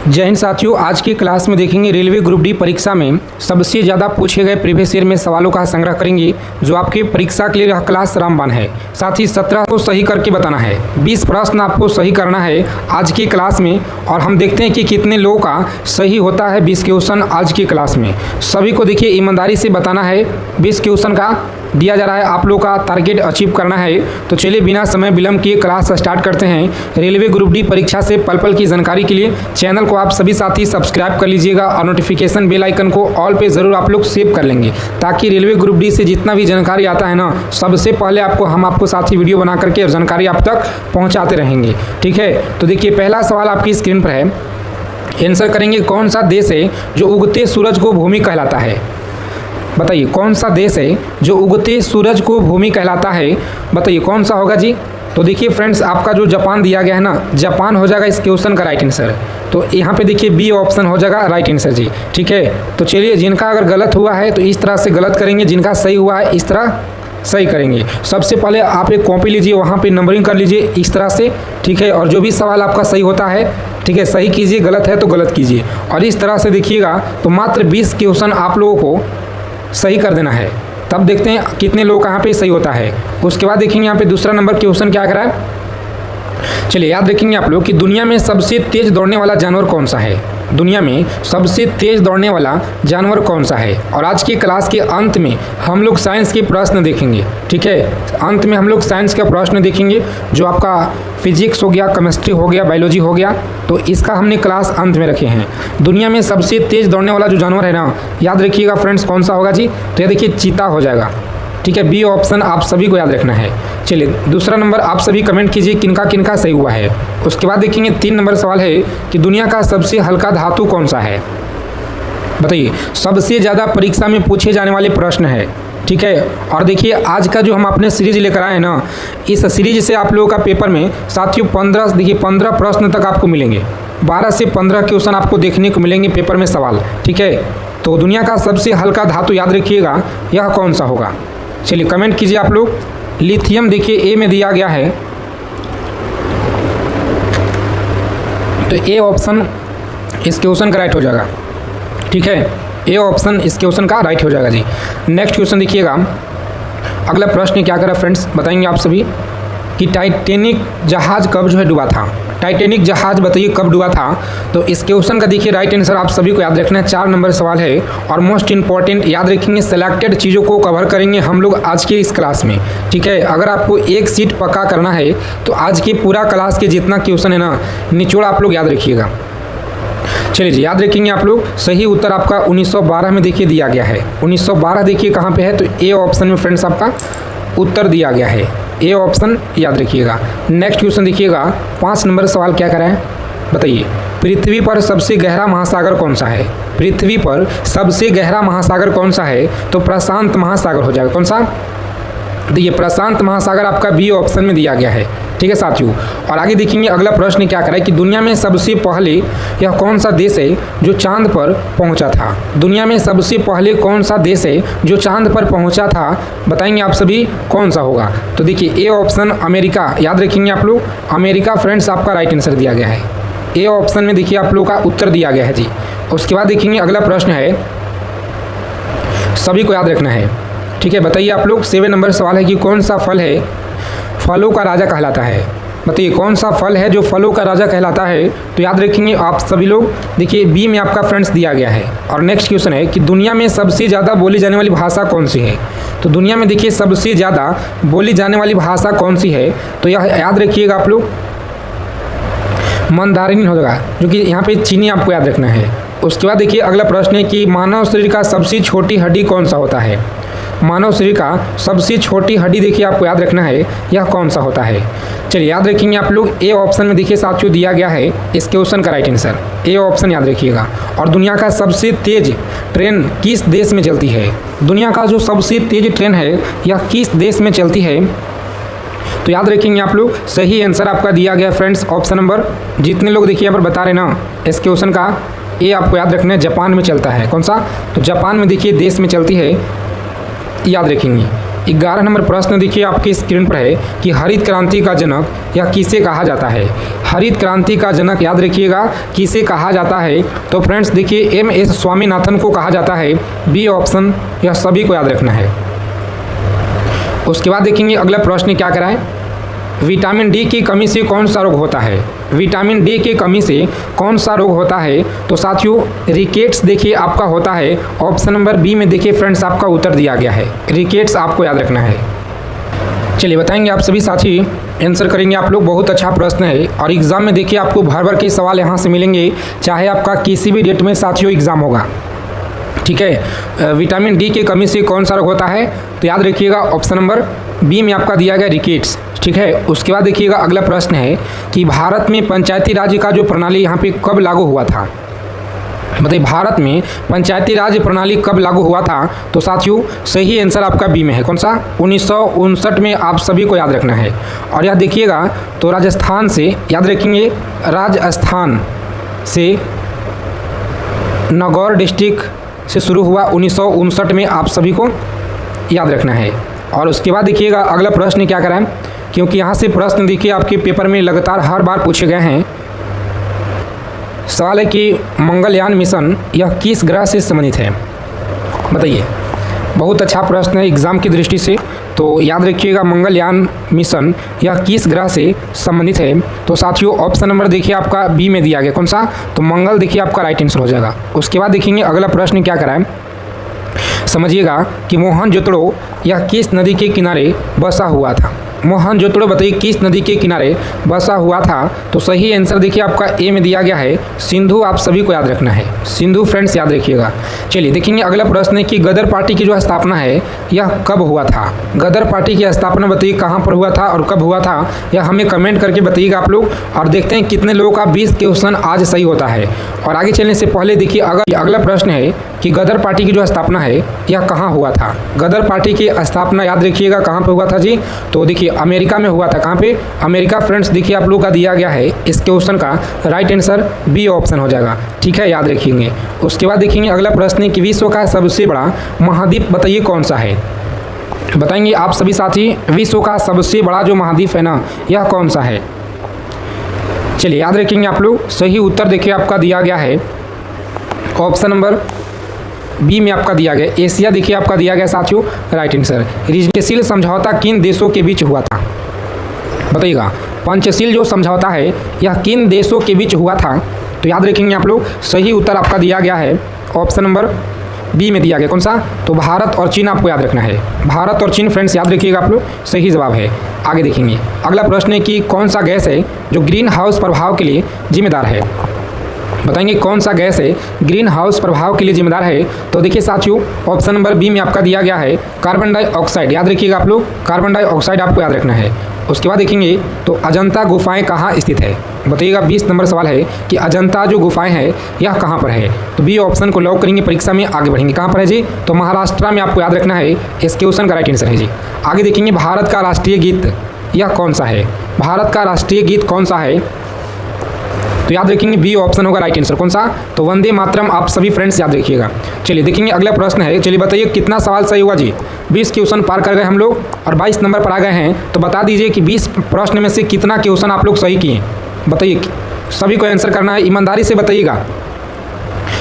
जय हिंद साथियों, आज की क्लास में देखेंगे रेलवे ग्रुप डी परीक्षा में सबसे ज़्यादा पूछे गए प्रीवियस ईयर में सवालों का संग्रह करेंगे जो आपकी परीक्षा के लिए यह क्लास रामबाण है। साथ ही 17 को सही करके बताना है, 20 प्रश्न आपको सही करना है आज की क्लास में। और हम देखते हैं कि कितने लोगों का सही होता है 20 क्वेश्चन आज की क्लास में। सभी को देखिए ईमानदारी से बताना है, 20 क्वेश्चन का दिया जा रहा है, आप लोग का टारगेट अचीव करना है। तो चलिए बिना समय विलंब किए क्लास स्टार्ट करते हैं। रेलवे ग्रुप डी परीक्षा से पल पल की जानकारी के लिए चैनल को आप सभी साथी सब्सक्राइब कर लीजिएगा और नोटिफिकेशन बेल आइकन को ऑल पे ज़रूर आप लोग सेव कर लेंगे, ताकि रेलवे ग्रुप डी से जितना भी जानकारी आता है ना, सबसे पहले हम आपको साथी वीडियो बना करके जानकारी आप तक पहुँचाते रहेंगे। ठीक है, तो देखिए पहला सवाल आपकी स्क्रीन पर है, आंसर करेंगे कौन सा देश है जो उगते सूरज को भूमि कहलाता है। बताइए कौन सा देश है जो उगते सूरज को भूमि कहलाता है, बताइए कौन सा होगा जी। तो देखिए फ्रेंड्स, आपका जो जापान दिया गया है ना, जापान हो जाएगा इस क्वेश्चन का राइट आंसर। तो यहाँ पे देखिए बी ऑप्शन हो जाएगा राइट आंसर जी। ठीक है, तो चलिए जिनका अगर गलत हुआ है तो इस तरह से गलत करेंगे, जिनका सही हुआ है इस तरह सही करेंगे। सबसे पहले आप एक कॉपी लीजिए, वहाँ पे नंबरिंग कर लीजिए इस तरह से। ठीक है, और जो भी सवाल आपका सही होता है, ठीक है, सही कीजिए, गलत है तो गलत कीजिए। और इस तरह से देखिएगा तो मात्र 20 क्वेश्चन आप लोगों को सही कर देना है। तब देखते हैं कितने लोग यहाँ पे सही होता है। उसके बाद देखेंगे यहाँ पे दूसरा नंबर क्वेश्चन क्या करा है। चलिए याद रखेंगे आप लोग कि दुनिया में सबसे तेज दौड़ने वाला जानवर कौन सा है। दुनिया में सबसे तेज दौड़ने वाला जानवर कौन सा है। और आज की क्लास के अंत में हम लोग साइंस के प्रश्न देखेंगे। ठीक है, अंत में हम लोग साइंस का प्रश्न देखेंगे, जो आपका फिजिक्स हो गया, केमिस्ट्री हो गया, बायोलॉजी हो गया, तो इसका हमने क्लास अंत में रखे हैं। दुनिया में सबसे तेज दौड़ने वाला जो जानवर है ना, याद रखिएगा फ्रेंड्स कौन सा होगा जी। तो ये देखिए चीता हो जाएगा। ठीक है, बी ऑप्शन आप सभी को याद रखना है। चलिए दूसरा नंबर आप सभी कमेंट कीजिए किनका किनका सही हुआ है। उसके बाद देखेंगे 3 नंबर सवाल है कि दुनिया का सबसे हल्का धातु कौन सा है। बताइए, सबसे ज़्यादा परीक्षा में पूछे जाने वाले प्रश्न है। ठीक है, और देखिए आज का जो हम अपने सीरीज लेकर आए हैं ना, इस सीरीज से आप लोगों का पेपर में साथियों 15 प्रश्न तक आपको मिलेंगे। 12 से 15 क्वेश्चन आपको देखने को मिलेंगे पेपर में सवाल। ठीक है, तो दुनिया का सबसे हल्का धातु याद रखिएगा यह कौन सा होगा। चलिए कमेंट कीजिए आप लोग। लिथियम देखिए ए में दिया गया है, तो ए ऑप्शन इस क्वेश्चन का राइट हो जाएगा। ठीक है, ए ऑप्शन इस क्वेश्चन का राइट हो जाएगा जी। नेक्स्ट क्वेश्चन देखिएगा, अगला प्रश्न क्या करा फ्रेंड्स, बताएंगे आप सभी कि टाइटैनिक जहाज कब जो है डूबा था। टाइटैनिक जहाज बताइए कब डूबा था। तो इस क्वेश्चन का देखिए राइट आंसर आप सभी को याद रखना है। 4 नंबर सवाल है और मोस्ट इंपॉर्टेंट याद रखेंगे, सेलेक्टेड चीज़ों को कवर करेंगे हम लोग आज के इस क्लास में। ठीक है, अगर आपको एक सीट पक्का करना है तो आज के पूरा क्लास के जितना क्वेश्चन है ना, निचोड़ आप लोग याद रखिएगा। चलिए जी, याद रखेंगे आप लोग। सही उत्तर आपका 1912 में देखिए दिया गया है। 1912 देखिए कहाँ पे है, तो ए ऑप्शन में फ्रेंड्स आपका उत्तर दिया गया है, ए ऑप्शन याद रखिएगा। नेक्स्ट क्वेश्चन देखिएगा, 5 नंबर सवाल क्या करा है, बताइए पृथ्वी पर सबसे गहरा महासागर कौन सा है। पृथ्वी पर सबसे गहरा महासागर कौन सा है, तो प्रशांत महासागर हो जाएगा। कौन सा, देखिए प्रशांत महासागर आपका बी ऑप्शन में दिया गया है। ठीक है साथियों, और आगे देखेंगे अगला प्रश्न क्या करा है कि दुनिया में सबसे पहले यह कौन सा देश है जो चांद पर पहुंचा था। दुनिया में सबसे पहले कौन सा देश है जो चांद पर पहुंचा था, बताएंगे आप सभी कौन सा होगा। तो देखिए ए ऑप्शन अमेरिका याद रखेंगे आप लोग। अमेरिका फ्रेंड्स आपका राइट आंसर दिया गया है। ए ऑप्शन में देखिए आप लोग का उत्तर दिया गया है जी। उसके बाद देखेंगे अगला प्रश्न है, सभी को याद रखना है। ठीक है, बताइए आप लोग 7 नंबर सवाल है कि कौन सा फल है फलों का राजा कहलाता है। बताइए कौन सा फल है जो फलों का राजा कहलाता है। तो याद रखेंगे आप सभी लोग, देखिए बी में आपका फ्रेंड्स दिया गया है। और नेक्स्ट क्वेश्चन है कि दुनिया में सबसे ज़्यादा बोली जाने वाली भाषा कौन सी है। तो दुनिया में देखिए सबसे ज़्यादा बोली जाने वाली भाषा कौन सी है, तो यह याद रखिएगा आप लोग मंदारिन होगा, जो कि यहाँ पे चीनी आपको याद रखना है। उसके बाद देखिए अगला प्रश्न है कि मानव शरीर का सबसे छोटी हड्डी कौन सा होता है। मानव शरीर का सबसे छोटी हड्डी देखिए आपको याद रखना है, यह कौन सा होता है। चलिए याद रखेंगे आप लोग, ए ऑप्शन में देखिए साथियों दिया गया है इस क्वेश्चन का राइट आंसर, ए ऑप्शन याद रखिएगा। और दुनिया का सबसे तेज ट्रेन किस देश में चलती है। दुनिया का जो सबसे तेज ट्रेन है यह किस देश में चलती है, तो याद रखेंगे आप लोग। सही आंसर आपका दिया गया फ्रेंड्स ऑप्शन नंबर, जितने लोग देखिए यहाँ पर बता रहे ना इस क्वेश्चन का, ए आपको याद रखना है, जापान में चलता है। कौन सा, तो जापान में देखिए देश में चलती है, याद रखेंगे। 11 नंबर प्रश्न देखिए आपकी स्क्रीन पर है कि हरित क्रांति का जनक यह किसे कहा जाता है। हरित क्रांति का जनक याद रखिएगा किसे कहा जाता है। तो फ्रेंड्स देखिए MS स्वामीनाथन को कहा जाता है। बी ऑप्शन, यह सभी को याद रखना है। उसके बाद देखेंगे अगला प्रश्न क्या कराएं, विटामिन डी की कमी से कौन सा रोग होता है। विटामिन डी की कमी से कौन सा रोग होता है। तो साथियों रिकेट्स देखिए आपका होता है। ऑप्शन नंबर बी में देखिए फ्रेंड्स आपका उत्तर दिया गया है, रिकेट्स आपको याद रखना है। चलिए बताएंगे आप सभी साथी, आंसर करेंगे आप लोग। बहुत अच्छा प्रश्न है और एग्जाम में देखिए आपको भर भर के सवाल यहाँ से मिलेंगे, चाहे आपका किसी भी डेट में साथियों एग्जाम होगा। ठीक है, विटामिन डी की कमी से कौन सा रोग होता है। तो याद रखिएगा ऑप्शन नंबर बी में आपका दिया गया रिकेट्स। ठीक है, उसके बाद देखिएगा अगला प्रश्न है कि भारत में पंचायती राज का जो प्रणाली यहाँ पे कब लागू हुआ था। मतलब भारत में पंचायती राज प्रणाली कब लागू हुआ था। तो साथियों सही आंसर आपका बी में है। कौन सा, 1959 में आप सभी को याद रखना है। और यह देखिएगा तो राजस्थान से याद रखेंगे, राजस्थान से नागौर डिस्ट्रिक्ट से शुरू हुआ 1959 में, आप सभी को याद रखना है। और उसके बाद देखिएगा अगला प्रश्न क्या कराएं, क्योंकि यहाँ से प्रश्न देखिए आपके पेपर में लगातार हर बार पूछे गए हैं। सवाल है कि मंगलयान मिशन यह किस ग्रह से संबंधित है, बताइए। बहुत अच्छा प्रश्न है एग्जाम की दृष्टि से, तो याद रखिएगा मंगलयान मिशन यह किस ग्रह से संबंधित है। तो साथियों ऑप्शन नंबर देखिए आपका बी में दिया गया, कौन सा, तो मंगल देखिए आपका राइट आंसर हो जाएगा। उसके बाद देखेंगे अगला प्रश्न क्या कराएं, समझिएगा कि मोहनजोदड़ो यह किस नदी के किनारे बसा हुआ था। मोहनजोदड़ो बताइए किस नदी के किनारे बसा हुआ था। तो सही आंसर देखिए आपका ए में दिया गया है, सिंधु। आप सभी को याद रखना है, सिंधु फ्रेंड्स याद रखिएगा। चलिए देखेंगे अगला प्रश्न है कि गदर पार्टी की जो स्थापना है यह कब हुआ था। गदर पार्टी की स्थापना बताइए कहाँ पर हुआ था और कब हुआ था, यह हमें कमेंट करके बताइएगा आप लोग। और देखते हैं कितने लोगों का 20 क्वेश्चन आज सही होता है। और आगे चलने से पहले देखिए अगला प्रश्न है कि गदर पार्टी की जो स्थापना है यह कहाँ हुआ था। गदर पार्टी की स्थापना याद रखिएगा कहाँ पे हुआ था जी। तो देखिए अमेरिका में हुआ था। कहाँ पे, अमेरिका फ्रेंड्स देखिए आप लोगों का दिया गया है। इस क्वेश्चन का राइट आंसर बी ऑप्शन हो जाएगा। ठीक है, याद रखेंगे। उसके बाद देखेंगे अगला प्रश्न है कि विश्व का सबसे बड़ा महाद्वीप बताइए कौन सा है। बताएंगे आप सभी साथी, विश्व का सबसे बड़ा जो महाद्वीप है ना यह कौन सा है। चलिए याद रखेंगे आप लोग। सही उत्तर देखिए आपका दिया गया है ऑप्शन नंबर बी में आपका दिया गया, एशिया देखिए आपका दिया गया साथियों, राइट आंसर। पंचशील समझौता किन देशों के बीच हुआ था, बताइएगा। पंचशील जो समझौता है यह किन देशों के बीच हुआ था। तो याद रखेंगे आप लोग, सही उत्तर आपका दिया गया है ऑप्शन नंबर बी में दिया गया, कौन सा, तो भारत और चीन आपको याद रखना है। भारत और चीन फ्रेंड्स याद रखिएगा आप लोग, सही जवाब है। आगे देखेंगे अगला प्रश्न है कि कौन सा गैस है जो ग्रीन हाउस प्रभाव के लिए जिम्मेदार है। बताएंगे कौन सा गैस है ग्रीन हाउस प्रभाव के लिए जिम्मेदार है। तो देखिए साथियों ऑप्शन नंबर बी में आपका दिया गया है कार्बन डाइऑक्साइड। याद रखिएगा आप लोग, कार्बन डाइऑक्साइड आपको याद रखना है। उसके बाद देखेंगे तो अजंता गुफाएं कहाँ स्थित है। बताइएगा 20 नंबर सवाल है कि अजंता जो गुफाएं हैं यह कहाँ पर है। तो बी ऑप्शन को लॉक करेंगे, परीक्षा में आगे बढ़ेंगे। कहाँ पर है जी, तो महाराष्ट्र में आपको याद रखना है। इस क्वेश्चन का राइट आंसर है जी। आगे देखेंगे भारत का राष्ट्रीय गीत यह कौन सा है। भारत का राष्ट्रीय गीत कौन सा है। तो याद रखेंगे बी ऑप्शन होगा राइट आंसर, कौन सा, तो वंदे मातरम। आप सभी फ्रेंड्स याद रखिएगा। चलिए देखेंगे अगला प्रश्न है। चलिए बताइए कितना सवाल सही हुआ जी। 20 क्वेश्चन पार कर गए हम लोग और 22 नंबर पर आ गए हैं। तो बता दीजिए कि 20 प्रश्न में से कितना क्वेश्चन आप लोग सही किए, बताइए। सभी को आंसर करना है, ईमानदारी से बताइएगा।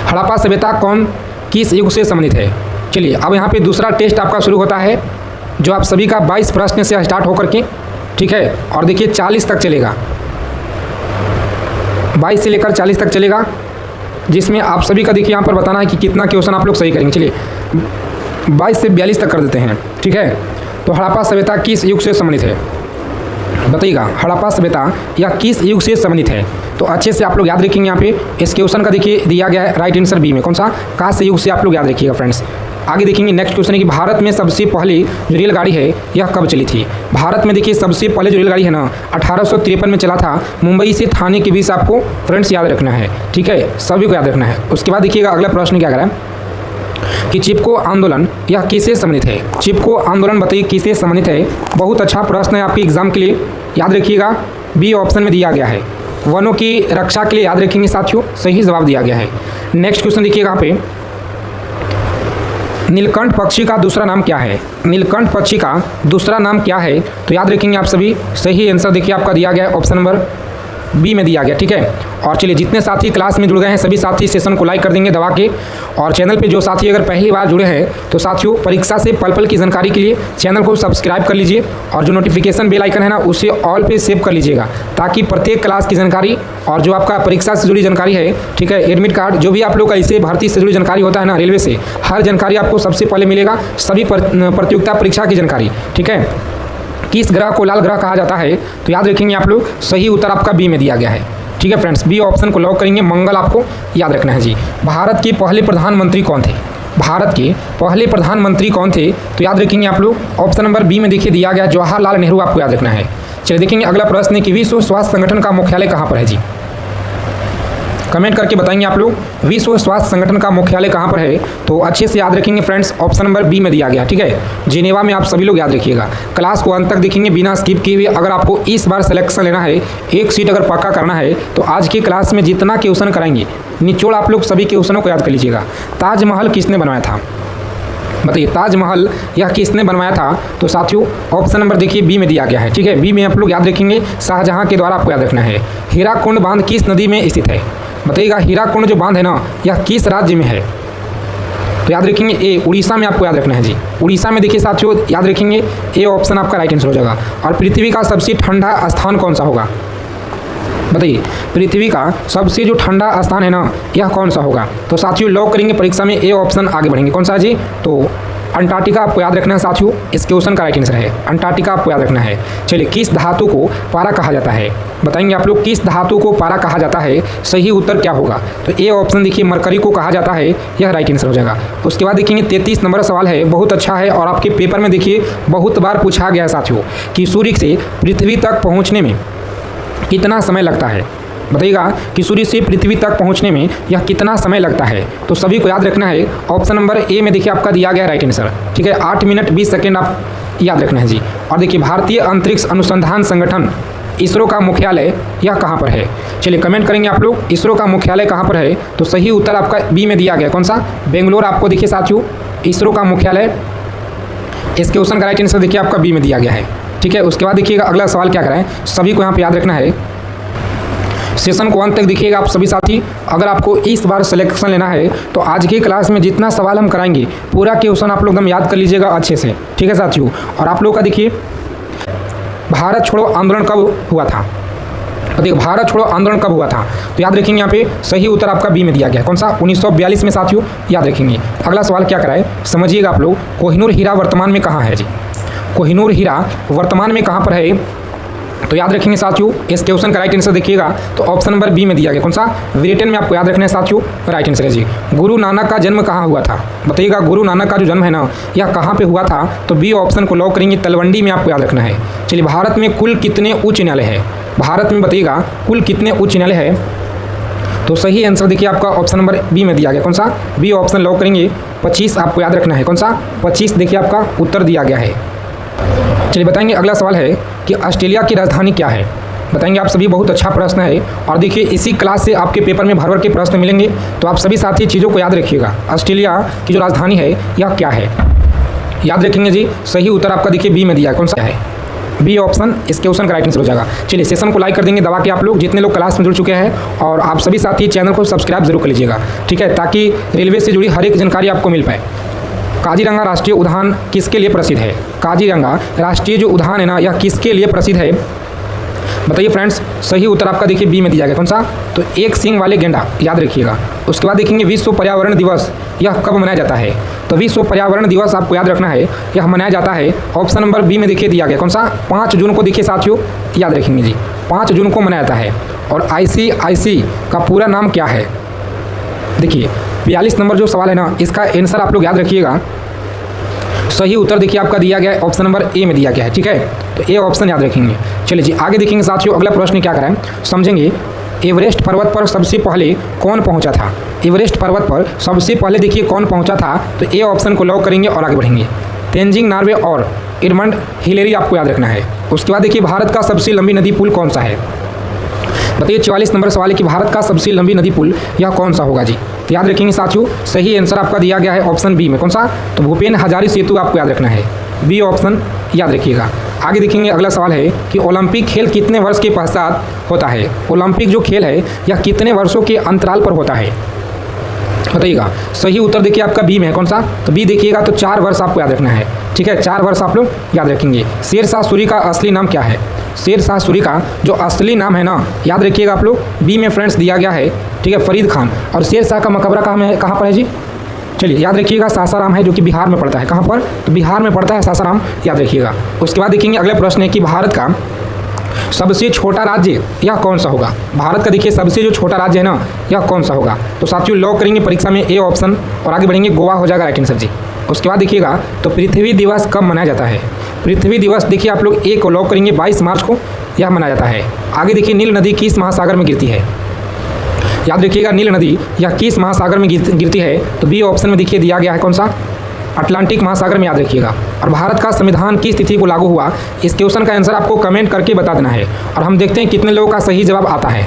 हड़प्पा सभ्यता कौन किस युग से संबंधित है। चलिए अब यहाँ पे दूसरा टेस्ट आपका शुरू होता है, जो आप सभी का 22 प्रश्न से स्टार्ट होकर के, ठीक है, और देखिए 40 तक चलेगा। 22 से लेकर 40 तक चलेगा, जिसमें आप सभी का देखिए यहाँ पर बताना है कि कितना क्वेश्चन आप लोग सही करेंगे। चलिए 22 से 42 तक कर देते हैं, ठीक है। तो हड़प्पा सभ्यता किस युग से संबंधित है, बताइएगा। हड़प्पा सभ्यता या किस युग से संबंधित है। तो अच्छे से आप लोग याद रखेंगे। यहाँ पे इस क्वेश्चन का देखिए दिया गया है राइट आंसर बी में, कौन सा, कांस्य युग से आप लोग याद रखिएगा फ्रेंड्स। आगे देखेंगे नेक्स्ट क्वेश्चन है कि भारत में सबसे पहली जो रेलगाड़ी है यह कब चली थी। भारत में देखिए सबसे पहले जो रेलगाड़ी है ना 1853 में चला था। मुंबई से थाने के बीच आपको फ्रेंड्स याद रखना है, ठीक है, सभी को याद रखना है। उसके बाद देखिएगा अगला प्रश्न क्या करें कि चिपको आंदोलन यह किससे संबंधित है। चिपको आंदोलन बताइए किससे संबंधित है। बहुत अच्छा प्रश्न है आपके एग्जाम के लिए, याद रखिएगा। बी ऑप्शन में दिया गया है, वनों की रक्षा के लिए याद रखेंगे साथियों, सही जवाब दिया गया है। नेक्स्ट क्वेश्चन देखिएगा यहाँ पे नीलकंठ पक्षी का दूसरा नाम क्या है? नीलकंठ पक्षी का दूसरा नाम क्या है? तो याद रखेंगे आप सभी, सही आंसर देखिए आपका दिया गया है ऑप्शन नंबर बी में दिया गया, ठीक है। और चलिए जितने साथी क्लास में जुड़ गए हैं सभी साथी सेशन को लाइक कर देंगे दबा के। और चैनल पे जो साथी अगर पहली बार जुड़े हैं तो साथियों परीक्षा से पल पल की जानकारी के लिए चैनल को सब्सक्राइब कर लीजिए और जो नोटिफिकेशन बेल आइकन है ना उसे ऑल पे सेव कर लीजिएगा, ताकि प्रत्येक क्लास की जानकारी और जो आपका परीक्षा से जुड़ी जानकारी है, ठीक है, एडमिट कार्ड जो भी आप लोग का इससे भर्ती से जुड़ी जानकारी होता है ना रेलवे से, हर जानकारी आपको सबसे पहले मिलेगा, सभी प्रतियोगिता परीक्षा की जानकारी, ठीक है। किस ग्रह को लाल ग्रह कहा जाता है? तो याद रखेंगे आप लोग, सही उत्तर आपका बी में दिया गया है, ठीक है फ्रेंड्स। बी ऑप्शन को लॉक करेंगे, मंगल आपको याद रखना है जी। भारत के पहले प्रधानमंत्री कौन थे? भारत के पहले प्रधानमंत्री कौन थे? तो याद रखेंगे आप लोग ऑप्शन नंबर बी में देखिए दिया गया जवाहरलाल नेहरू आपको याद रखना है। चलिए देखेंगे अगला प्रश्न है कि विश्व स्वास्थ्य संगठन का मुख्यालय कहाँ पर है जी? कमेंट करके बताएंगे आप लोग, विश्व स्वास्थ्य संगठन का मुख्यालय कहाँ पर है? तो अच्छे से याद रखेंगे फ्रेंड्स, ऑप्शन नंबर बी में दिया गया, ठीक है, जिनेवा में। आप सभी लोग याद रखिएगा, क्लास को अंत तक देखेंगे बिना स्किप किए हुए। अगर आपको इस बार सिलेक्शन लेना है, एक सीट अगर पक्का करना है, तो आज की क्लास में जितना क्वेश्चन कराएंगे निचोड़ आप लोग सभी क्वेश्चनों को याद कर लीजिएगा। ताजमहल किसने बनवाया था? बताइए, ताजमहल यह किसने बनवाया था? तो साथियों ऑप्शन नंबर देखिए बी में दिया गया है, ठीक है, बी में आप लोग याद रखेंगे, शाहजहां के द्वारा आपको याद रखना है। हीराकुंड बांध किस नदी में स्थित है? बताइएगा, हीराकुंड जो बांध है ना यह किस राज्य में है? तो याद रखेंगे ए, उड़ीसा में आपको याद रखना है जी। उड़ीसा में देखिए साथियों याद रखेंगे, ए ऑप्शन आपका राइट आंसर हो जाएगा। और पृथ्वी का सबसे ठंडा स्थान कौन सा होगा? बताइए, पृथ्वी का सबसे जो ठंडा स्थान है ना यह कौन सा होगा? तो साथियों लॉक करेंगे परीक्षा में, ए ऑप्शन आगे बढ़ेंगे। कौन सा जी? तो अंटार्कटिका आपको याद रखना है साथियों, इस क्वेश्चन का राइट आंसर है अंटार्कटिका आपको याद रखना है। चलिए, किस धातु को पारा कहा जाता है? बताएंगे आप लोग, किस धातु को पारा कहा जाता है? सही उत्तर क्या होगा? तो ए ऑप्शन देखिए मरकरी को कहा जाता है, यह राइट आंसर हो जाएगा। उसके बाद देखेंगे 33 नंबर सवाल है, बहुत अच्छा है और आपके पेपर में देखिए बहुत बार पूछा गया है साथियों कि सूर्य से पृथ्वी तक पहुँचने में कितना समय लगता है? बताइएगा कि सूर्य से पृथ्वी तक पहुंचने में यह कितना समय लगता है? तो सभी को याद रखना है, ऑप्शन नंबर ए में देखिए आपका दिया गया राइट आंसर, ठीक है, 8 मिनट 20 सेकेंड आप याद रखना है जी। और देखिए भारतीय अंतरिक्ष अनुसंधान संगठन इसरो का मुख्यालय यह कहाँ पर है? चलिए कमेंट करेंगे आप लोग, इसरो का मुख्यालय कहाँ पर है? तो सही उत्तर आपका बी में दिया गया, कौन सा? बेंगलोर आपको देखिए साथियों इसरो का मुख्यालय, इस क्वेश्चन का राइट आंसर देखिए आपका बी में दिया गया है, ठीक है। उसके बाद देखिएगा अगला सवाल क्या कराएं, सभी को यहाँ पे याद रखना है, सेशन को अंत तक देखिएगा आप सभी साथी। अगर आपको इस बार सिलेक्शन लेना है तो आज की क्लास में जितना सवाल हम कराएंगे पूरा क्वेश्चन आप लोग एकदम याद कर लीजिएगा अच्छे से, ठीक है साथियों। और आप लोग का देखिए भारत छोड़ो आंदोलन कब हुआ था? तो देखिए भारत छोड़ो आंदोलन कब हुआ था? तो याद रखेंगे यहाँ पे सही उत्तर आपका बी में दिया गया, कौन सा? 1942 में साथियों याद रखेंगे। अगला सवाल क्या कराए समझिएगा आप लोग, कोहिनूर हीरा वर्तमान में कहाँ है जी? कोहिनूर हीरा वर्तमान में कहाँ पर है? तो याद रखेंगे साथियों, इस क्वेश्चन का राइट आंसर देखिएगा तो ऑप्शन नंबर बी में दिया गया, कौन सा? ब्रिटेन में आपको याद रखना है साथियों, राइट आंसर है जी। गुरु नानक का जन्म कहाँ हुआ था? बताइएगा, गुरु नानक का जो जन्म है ना यह कहाँ पे हुआ था? तो बी ऑप्शन को लॉक करेंगे, तलवंडी में आपको याद रखना है। चलिए, भारत में कुल कितने उच्च न्यायालय है? भारत में बताइएगा कुल कितने उच्च न्यायालय है? तो सही आंसर देखिए आपका ऑप्शन नंबर बी में दिया गया, कौन सा? बी ऑप्शन लॉक करेंगे, 25 आपको याद रखना है, कौन सा? 25 देखिए आपका उत्तर दिया गया है। चलिए बताएंगे अगला सवाल है कि ऑस्ट्रेलिया की राजधानी क्या है? बताएंगे आप सभी, बहुत अच्छा प्रश्न है और देखिए इसी क्लास से आपके पेपर में भर भर के प्रश्न मिलेंगे, तो आप सभी साथी चीज़ों को याद रखिएगा। ऑस्ट्रेलिया की जो राजधानी है यह क्या है? याद रखेंगे जी, सही उत्तर आपका देखिए बी में दिया है, कौन सा है? बी ऑप्शन इस क्वेश्चन का राइट आंसर हो जाएगा। चलिए सेशन को लाइक कर देंगे दबा के आप लोग, जितने लोग क्लास में जुड़ चुके हैं, और आप सभी साथी चैनल को सब्सक्राइब जरूर कर लीजिएगा, ठीक है, ताकि रेलवे से जुड़ी हर एक जानकारी आपको मिल पाए। काजीरंगा राष्ट्रीय उद्यान किसके लिए प्रसिद्ध है? काजीरंगा राष्ट्रीय जो उद्यान है ना यह किसके लिए प्रसिद्ध है? बताइए फ्रेंड्स, सही उत्तर आपका देखिए बी में दिया गया, कौन सा? तो एक सींग वाले गेंडा याद रखिएगा। उसके बाद देखेंगे विश्व पर्यावरण दिवस यह कब मनाया जाता है? तो विश्व पर्यावरण दिवस आपको याद रखना है, यह मनाया जाता है ऑप्शन नंबर बी में देखिए दिया गया, कौन सा? 5 जून को देखिए साथियों याद रखेंगे जी, 5 जून को मनाया जाता है। और ICIC का पूरा नाम क्या है? देखिए 42 नंबर जो सवाल है ना इसका आंसर आप लोग याद रखिएगा, सही उत्तर देखिए आपका दिया गया है ऑप्शन नंबर ए में दिया गया है, ठीक है, तो ए ऑप्शन याद रखेंगे। चलिए जी आगे देखेंगे साथियों, अगला प्रश्न क्या कराएं समझेंगे। एवरेस्ट पर्वत पर सबसे पहले कौन पहुंचा था? एवरेस्ट पर्वत पर सबसे पहले देखिए कौन पहुंचा था? तो ए ऑप्शन को लॉक करेंगे और आगे बढ़ेंगे। तेंजिंग नॉर्वे और एडमंड हिलेरी आपको याद रखना है। उसके बाद देखिए भारत का सबसे लंबी नदी पुल कौन सा है? बताइए 44 नंबर सवाल है कि भारत का सबसे लंबी नदी पुल यह कौन सा होगा जी। तो याद रखेंगे साथियों, सही आंसर आपका दिया गया है ऑप्शन बी में। कौन सा? तो भूपेन हजारी सेतु आपको याद रखना है, बी ऑप्शन याद रखिएगा। आगे देखेंगे अगला सवाल है कि ओलंपिक खेल कितने वर्ष के पश्चात होता है। ओलंपिक जो खेल है यह कितने वर्षों के अंतराल पर होता है बताइएगा। सही उत्तर देखिए आपका बी में है। कौन सा? तो बी देखिएगा, तो 4 वर्ष आपको याद रखना है। ठीक है, 4 वर्ष आप लोग याद रखेंगे। शेर शाह सूरी का असली नाम क्या है? शेर शाह सूरी का जो असली नाम है ना, याद रखिएगा आप लोग, बी में फ्रेंड्स दिया गया है। ठीक है, फरीद खान। और शेर शाह का मकबरा कहाँ पर है जी? चलिए याद रखिएगा, सासाराम है, जो कि बिहार में पड़ता है। कहाँ पर? तो बिहार में पड़ता है सासाराम, याद रखिएगा। उसके बाद देखेंगे अगला प्रश्न है कि भारत का सबसे छोटा राज्य यह कौन सा होगा। भारत का देखिए सबसे जो छोटा राज्य है ना, यह कौन सा होगा। तो साथियों लॉक करेंगे परीक्षा में ए ऑप्शन, और आगे बढ़ेंगे गोवा हो जाएगा राइट आंसर जी। उसके बाद देखिएगा तो पृथ्वी दिवस कब मनाया जाता है। पृथ्वी दिवस देखिए आप लोग ए को लॉक करेंगे, 22 मार्च को यह मनाया जाता है। आगे देखिए नील नदी किस महासागर में गिरती है। याद रखिएगा नील नदी यह किस महासागर में गिरती है। तो बी ऑप्शन में देखिए दिया गया है। कौन सा? अटलांटिक महासागर में, याद रखिएगा। और भारत का संविधान किस तिथि को लागू हुआ, इस क्वेश्चन का आंसर आपको कमेंट करके बता देना है। और हम देखते हैं कितने लोगों का सही जवाब आता है।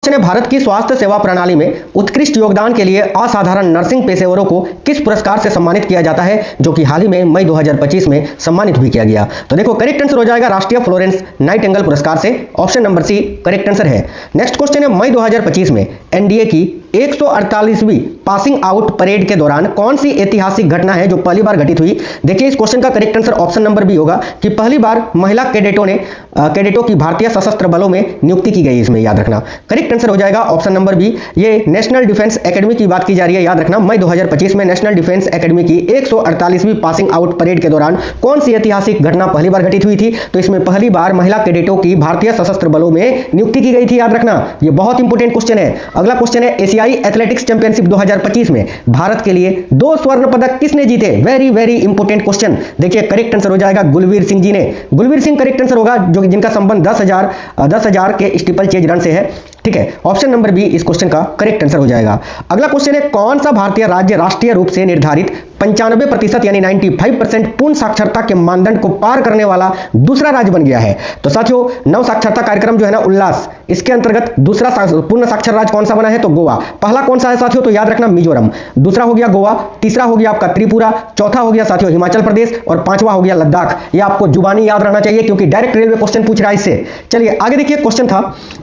भारत की स्वास्थ्य सेवा प्रणाली में उत्कृष्ट योगदान के लिए असाधारण नर्सिंग पेशेवरों को किस पुरस्कार से सम्मानित किया जाता है, जो कि हाल ही में मई 2025 में सम्मानित भी किया गया। तो देखो करेक्ट आंसर हो जाएगा राष्ट्रीय फ्लोरेंस नाइटिंगेल पुरस्कार से, option number C correct answer है। नेक्स्ट क्वेश्चन है, मई 2025 में एनडीए की 148वीं पासिंग आउट परेड के दौरान कौन सी ऐतिहासिक घटना है जो पहली बार घटित हुई। देखिए इस क्वेश्चन का correct answer option number B होगा कि पहली बार महिला कैडेटों की भारतीय सशस्त्र बलों में नियुक्ति की गई। इसमें याद रखना करेक्ट आंसर हो जाएगा ऑप्शन नंबर बी। ये नेशनल डिफेंस एकेडमी की बात की जा रही है, याद रखना मई 2025 में नेशनल डिफेंस एकेडमी की 148वीं पासिंग आउट परेड के दौरान कौन सी ऐतिहासिक घटना पहली बार घटित हुई थी। तो इसमें पहली बार महिला कैडेटों की भारतीय सशस्त्र बलों में नियुक्ति की गई थी, याद रखना। ये बहुत इंपॉर्टेंट क्वेश्चन है। अगला क्वेश्चन है, एशियाई एथलेटिक्स चैंपियनशिप 2025 में भारत के लिए 2 स्वर्ण पदक किसने जीते। Very very important question. देखिए करेक्ट आंसर हो जाएगा गुलवीर सिंह जी ने। गुलवीर सिंह करेक्ट आंसर होगा, जो जिनका संबंध 10,000 के स्टीपल चेज रन से है। ठीक है, ऑप्शन नंबर बी इस क्वेश्चन का करेक्ट आंसर हो जाएगा। अगला क्वेश्चन है, कौन सा भारतीय राज्य राष्ट्रीय रूप से निर्धारित 95% यानी 95% पूर्ण साक्षरता के मानदंड को पार करने वाला दूसरा राज्य बन गया है। तो साथियों नव साक्षरता कार्यक्रम जो है ना उल्लास, इसके अंतर्गत दूसरा पूर्ण साक्षर राज्य कौन सा बना है। तो गोवा। पहला कौन सा है साथियों, तो याद रखना मिजोरम। दूसरा हो गया गोवा, तीसरा हो गया आपका त्रिपुरा, चौथा हो गया साथियों हिमाचल प्रदेश, और पांचवा हो गया लद्दाख। ये आपको जुबानी याद रहना चाहिए क्योंकि डायरेक्ट रेलवे क्वेश्चन पूछ रहा है इससे। चलिए आगे देखिए, क्वेश्चन था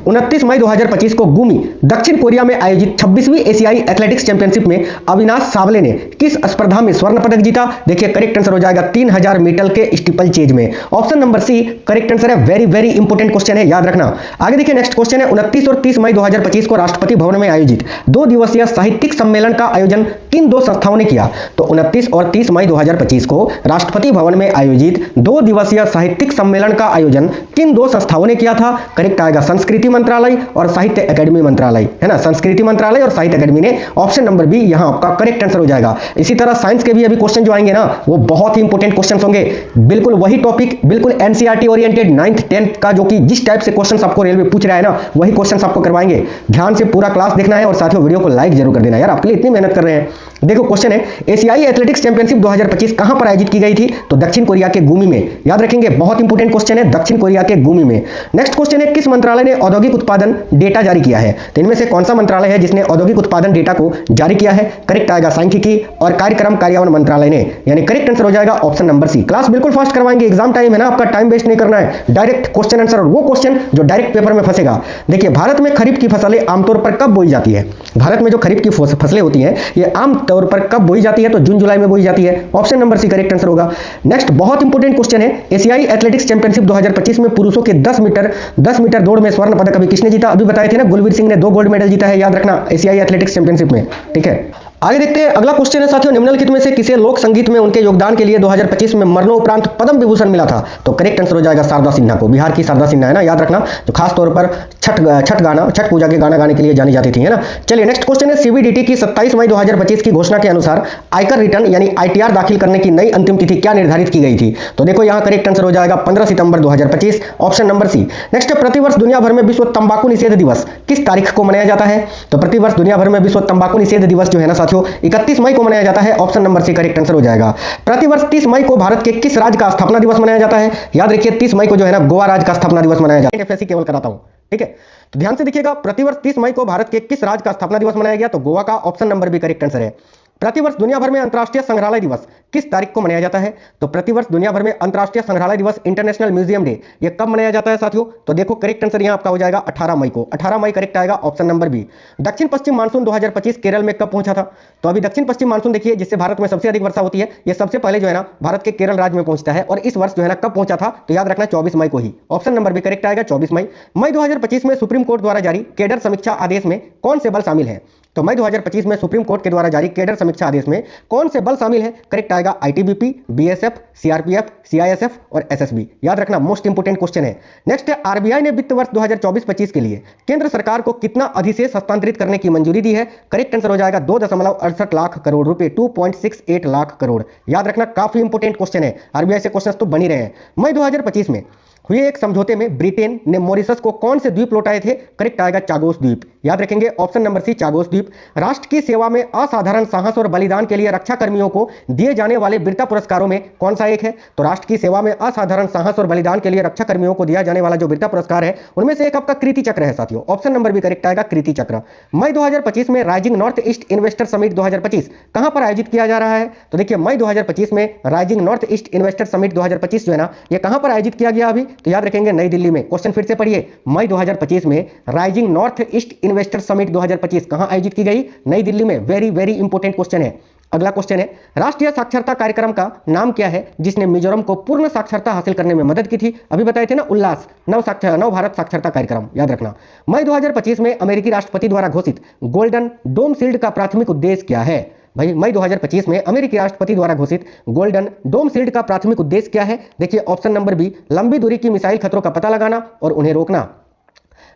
29 मई 2025 को गुमी दक्षिण कोरिया में आयोजित 26वीं एशियाई एथलेटिक्स चैंपियनशिप में अविनाश सावले ने किस स्पर्धा में स्वर्ण पदक जीता। देखिए करेक्ट आंसर हो जाएगा 3000 मीटर के स्टीपल चेज में, option number C correct answer है। वेरी वेरी इंपॉर्टेंट क्वेश्चन है, याद रखना। आगे देखिए नेक्स्ट क्वेश्चन है, 29 और 30 मई 2025 को राष्ट्रपति भवन में आयोजित 2 दिवसीय साहित्यिक सम्मेलन का आयोजन किन 2 संस्थाओं ने किया। तो 29 और 30 मई 2025 को राष्ट्रपति भवन में आयोजित 2 दिवसीय साहित्यिक सम्मेलन का आयोजन किन 2 संस्थाओं ने किया था। करेक्ट आएगा संस्कृति मंत्रालय और साहित्य अकादमी मंत्रालय, है ना। संस्कृति मंत्रालय और साहित्य अकादमी ने, ऑप्शन नंबर बी यहां आपका करेक्ट आंसर हो जाएगा। इसी तरह साइंस के भी अभी क्वेश्चन जो आएंगे ना वो बहुत ही इंपॉर्टेंट क्वेश्चन होंगे। बिल्कुल वही टॉपिक, बिल्कुल एनसीईआरटी ओरिएंटेड 9th 10th का, जो कि जिस टाइप से क्वेश्चन आपको रेलवे पूछ रहा है ना वही क्वेश्चन आपको करवाएंगे। ध्यान से पूरा क्लास देखना है और साथियों वीडियो को लाइक जरूर कर देना यार, आपके लिए इतनी मेहनत कर रहे हैं। देखो क्वेश्चन है, एशियाई एथलेटिक्स चैंपियनशिप 2025 कहां पर आयोजित की गई थी। तो दक्षिण कोरिया के गुमी में, याद रखेंगे बहुत इंपॉर्टेंट क्वेश्चन है, दक्षिण कोरिया के गुमी में। नेक्स्ट क्वेश्चन है, किस मंत्रालय ने औद्योगिक उत्पादन डेटा जारी किया है। तो इनमें से कौन सा मंत्रालय है जिसने औद्योगिक उत्पादन डेटा को जारी किया है। करेक्ट आएगा सांख्यिकी और कार्यक्रम कार्यान्वयन मंत्रालय ने, यानी करेक्ट आंसर हो जाएगा ऑप्शन नंबर सी। क्लास बिल्कुल फास्ट करवाएंगे, एग्जाम टाइम है ना, आपका टाइम वेस्ट नहीं करना है। डायरेक्ट क्वेश्चन आंसर, और वो क्वेश्चन जो डायरेक्ट पेपर में फंसेगा। देखिए भारत में खरीफ की फसलें आमतौर पर कब बोई जाती है। भारत में जो खरीफ की फसलें होती हैं ये आमतौर पर कब बोई जाती है। तो जून जुलाई में बोई जाती है, option number C correct answer होगा। नेक्स्ट बहुत इंपॉर्टेंट क्वेश्चन है, एशियाई एथलेटिक्स चैंपियनशिप 2025 में पुरुषों के 10 मीटर दौड़ में स्वर्ण पदक अभी किसने जीता। अभी बताए थे ना, गुलवीर सिंह ने 2 गोल्ड मेडल जीता है, याद रखना एशियाई एथलेटिक्स चैंपियनशिप में। ठीक है, आगे देखते हैं अगला क्वेश्चन है साथियों, निम्नलिखित में से किसे लोक संगीत में उनके योगदान के लिए 2025 में मरणोपरांत पद्म विभूषण मिला था। तो करेक्ट आंसर हो जाएगा शारदा सिन्हा को। बिहार की शारदा सिन्हा है ना, याद रखना, जो खास तौर पर छठ पूजा के गाना गाने के लिए जानी जाती थी, है ना। चलिए नेक्स्ट क्वेश्चन है, सीबीडीटी की 27 मई 2025 की घोषणा के अनुसार आयकर रिटर्न यानी आईटीआर दाखिल करने की नई अंतिम तिथि क्या निर्धारित की गई थी। तो देखो यहाँ करेक्ट आंसर हो जाएगा 15 सितंबर 2025, ऑप्शन नंबर सी। नेक्स्ट प्रतिवर्ष दुनिया भर में विश्व तंबाकू निषेध दिवस किस तारीख को मनाया जाता है। तो प्रतिवर्ष दुनिया भर में विश्व तंबाकू निषेध दिवस जो है ना साथियों 31 मई को मनाया जाता है, option number C correct answer हो जाएगा। प्रतिवर्ष 30 मई को भारत के किस राज्य का स्थापना दिवस मनाया जाता है। याद रखिए 30 मई को जो है ना गोवा राज्य का स्थापना दिवस मनाया जाता है। एफएससी केवल कराता हूं। ठीक है, तो ध्यान से देखिएगा, प्रतिवर्ष 30 मई को भारत के किस राज्य का स्थापना दिवस मनाया गया? तो गोवा का option number B correct answer है। प्रतिवर्ष दुनिया भर में अंतर्राष्ट्रीय संग्रहालय दिवस किस तारीख को मनाया जाता है? तो प्रतिवर्ष दुनिया भर में अंतर्राष्ट्रीय संग्रहालय दिवस, इंटरनेशनल म्यूजियम डे, ये कब मनाया जाता है साथियों? तो देखो करेक्ट आंसर यहां आपका हो जाएगा 18 मई को। 18 मई करेक्ट आएगा, ऑप्शन नंबर बी। दक्षिण पश्चिम मानसून 2025 केरल में कब पहुंचा था? तो अभी दक्षिण पश्चिम मानसून देखिए, जिससे भारत में सबसे अधिक वर्षा होती है, ये सबसे पहले जो है ना भारत के केरल राज्य में पहुंचता है, और इस वर्ष जो है ना कब पहुंचा था? तो याद रखना 24 मई को ही। ऑप्शन नंबर बी करेक्ट आएगा, 24 मई। मई 2025 में सुप्रीम कोर्ट द्वारा जारी कैडर समीक्षा आदेश में कौन से बल शामिल है? तो मई 2025 में सुप्रीम कोर्ट के द्वारा जारी कैडर समीक्षा आदेश में कौन से बल शामिल है? करेक्ट आएगा आईटीबीपी, बीएसएफ, सीआरपीएफ, सीआईएसएफ और एसएसबी। याद रखना, मोस्ट इंपोर्टेंट क्वेश्चन है। नेक्स्ट है, आरबीआई ने वित्त वर्ष 2024-25 के लिए केंद्र सरकार को कितना अधिशेष हस्तांतरित करने की मंजूरी दी है? करेक्ट आंसर हो जाएगा 2.68 लाख करोड़ रुपए, 2.68 लाख करोड़। याद रखना, काफी इंपोर्टेंट क्वेश्चन है, आरबीआई से क्वेश्चन तो बन ही रहे हैं। मई 2025 में हुए एक समझौते में ब्रिटेन ने मॉरिशस को कौन से द्वीप लौटाए थे? करेक्ट आएगा चागोस द्वीप। याद रखेंगे, ऑप्शन नंबर सी चागोस द्वीप। राष्ट्र की सेवा में असाधारण साहस और बलिदान के लिए रक्षा कर्मियों को दिए जाने वाले वीरता पुरस्कारों में कौन सा एक है? तो राष्ट्र की सेवा में असाधारण साहस और बलिदान के लिए रक्षा कर्मियों को दिया जाने वाला जो वीरता पुरस्कार है, उनमें से एक आपका कृति चक्र है साथियों। ऑप्शन नंबर भी करेक्ट आएगा, कृति चक्र। मई 2025 में rising north east investor summit 2025 कहां पर आयोजित किया जा रहा है? तो देखिए, मई 2025 में rising north east investor summit 2025 जो है ना, ये कहां पर आयोजित किया गया? अभी तो याद रखेंगे, नई दिल्ली में। क्वेश्चन फिर से पढ़िए, मई 2025 में rising north east investor summit 2025 कहां आयोजित की गई? नई दिल्ली में। वेरी वेरी इंपॉर्टेंट क्वेश्चन है। अगला क्वेश्चन है, राष्ट्रीय साक्षरता कार्यक्रम का नाम क्या है जिसने मिजोरम को पूर्ण साक्षरता हासिल करने में मदद की थी? अभी बताए थे ना, उल्लास नव भारत साक्षरता कार्यक्रम। याद रखना। मई 2025 में अमेरिकी राष्ट्रपति द्वारा घोषित गोल्डन डोम शील्ड का प्राथमिक उद्देश्य क्या है? भाई, मई 2025 में अमेरिकी राष्ट्रपति द्वारा घोषित गोल्डन डोम शील्ड का प्राथमिक उद्देश्य क्या है? देखिए, ऑप्शन नंबर बी, लंबी दूरी की मिसाइल खतरों का पता लगाना और उन्हें रोकना।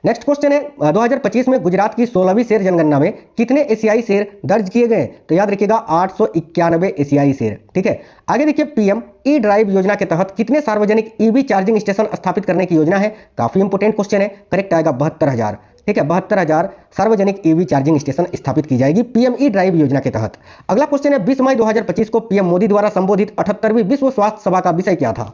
नेक्स्ट क्वेश्चन है, 2025 में गुजरात की 16वीं शेर जनगणना में कितने एशियाई शेर दर्ज किए गए? तो याद रखिएगा 891 एशियाई शेर। ठीक है, आगे देखिए, पीएम ई ड्राइव योजना के तहत कितने सार्वजनिक ईवी चार्जिंग स्टेशन स्थापित करने की योजना है? काफी इंपोर्टेंट क्वेश्चन है, करेक्ट आएगा 72,000। ठीक है, 72,000 सार्वजनिक ईवी चार्जिंग स्टेशन स्थापित की जाएगी पीएम ई ड्राइव योजना के तहत। अगला क्वेश्चन है, 20 मई 2025 को पीएम मोदी द्वारा संबोधित 78वीं विश्व स्वास्थ्य सभा का विषय क्या था?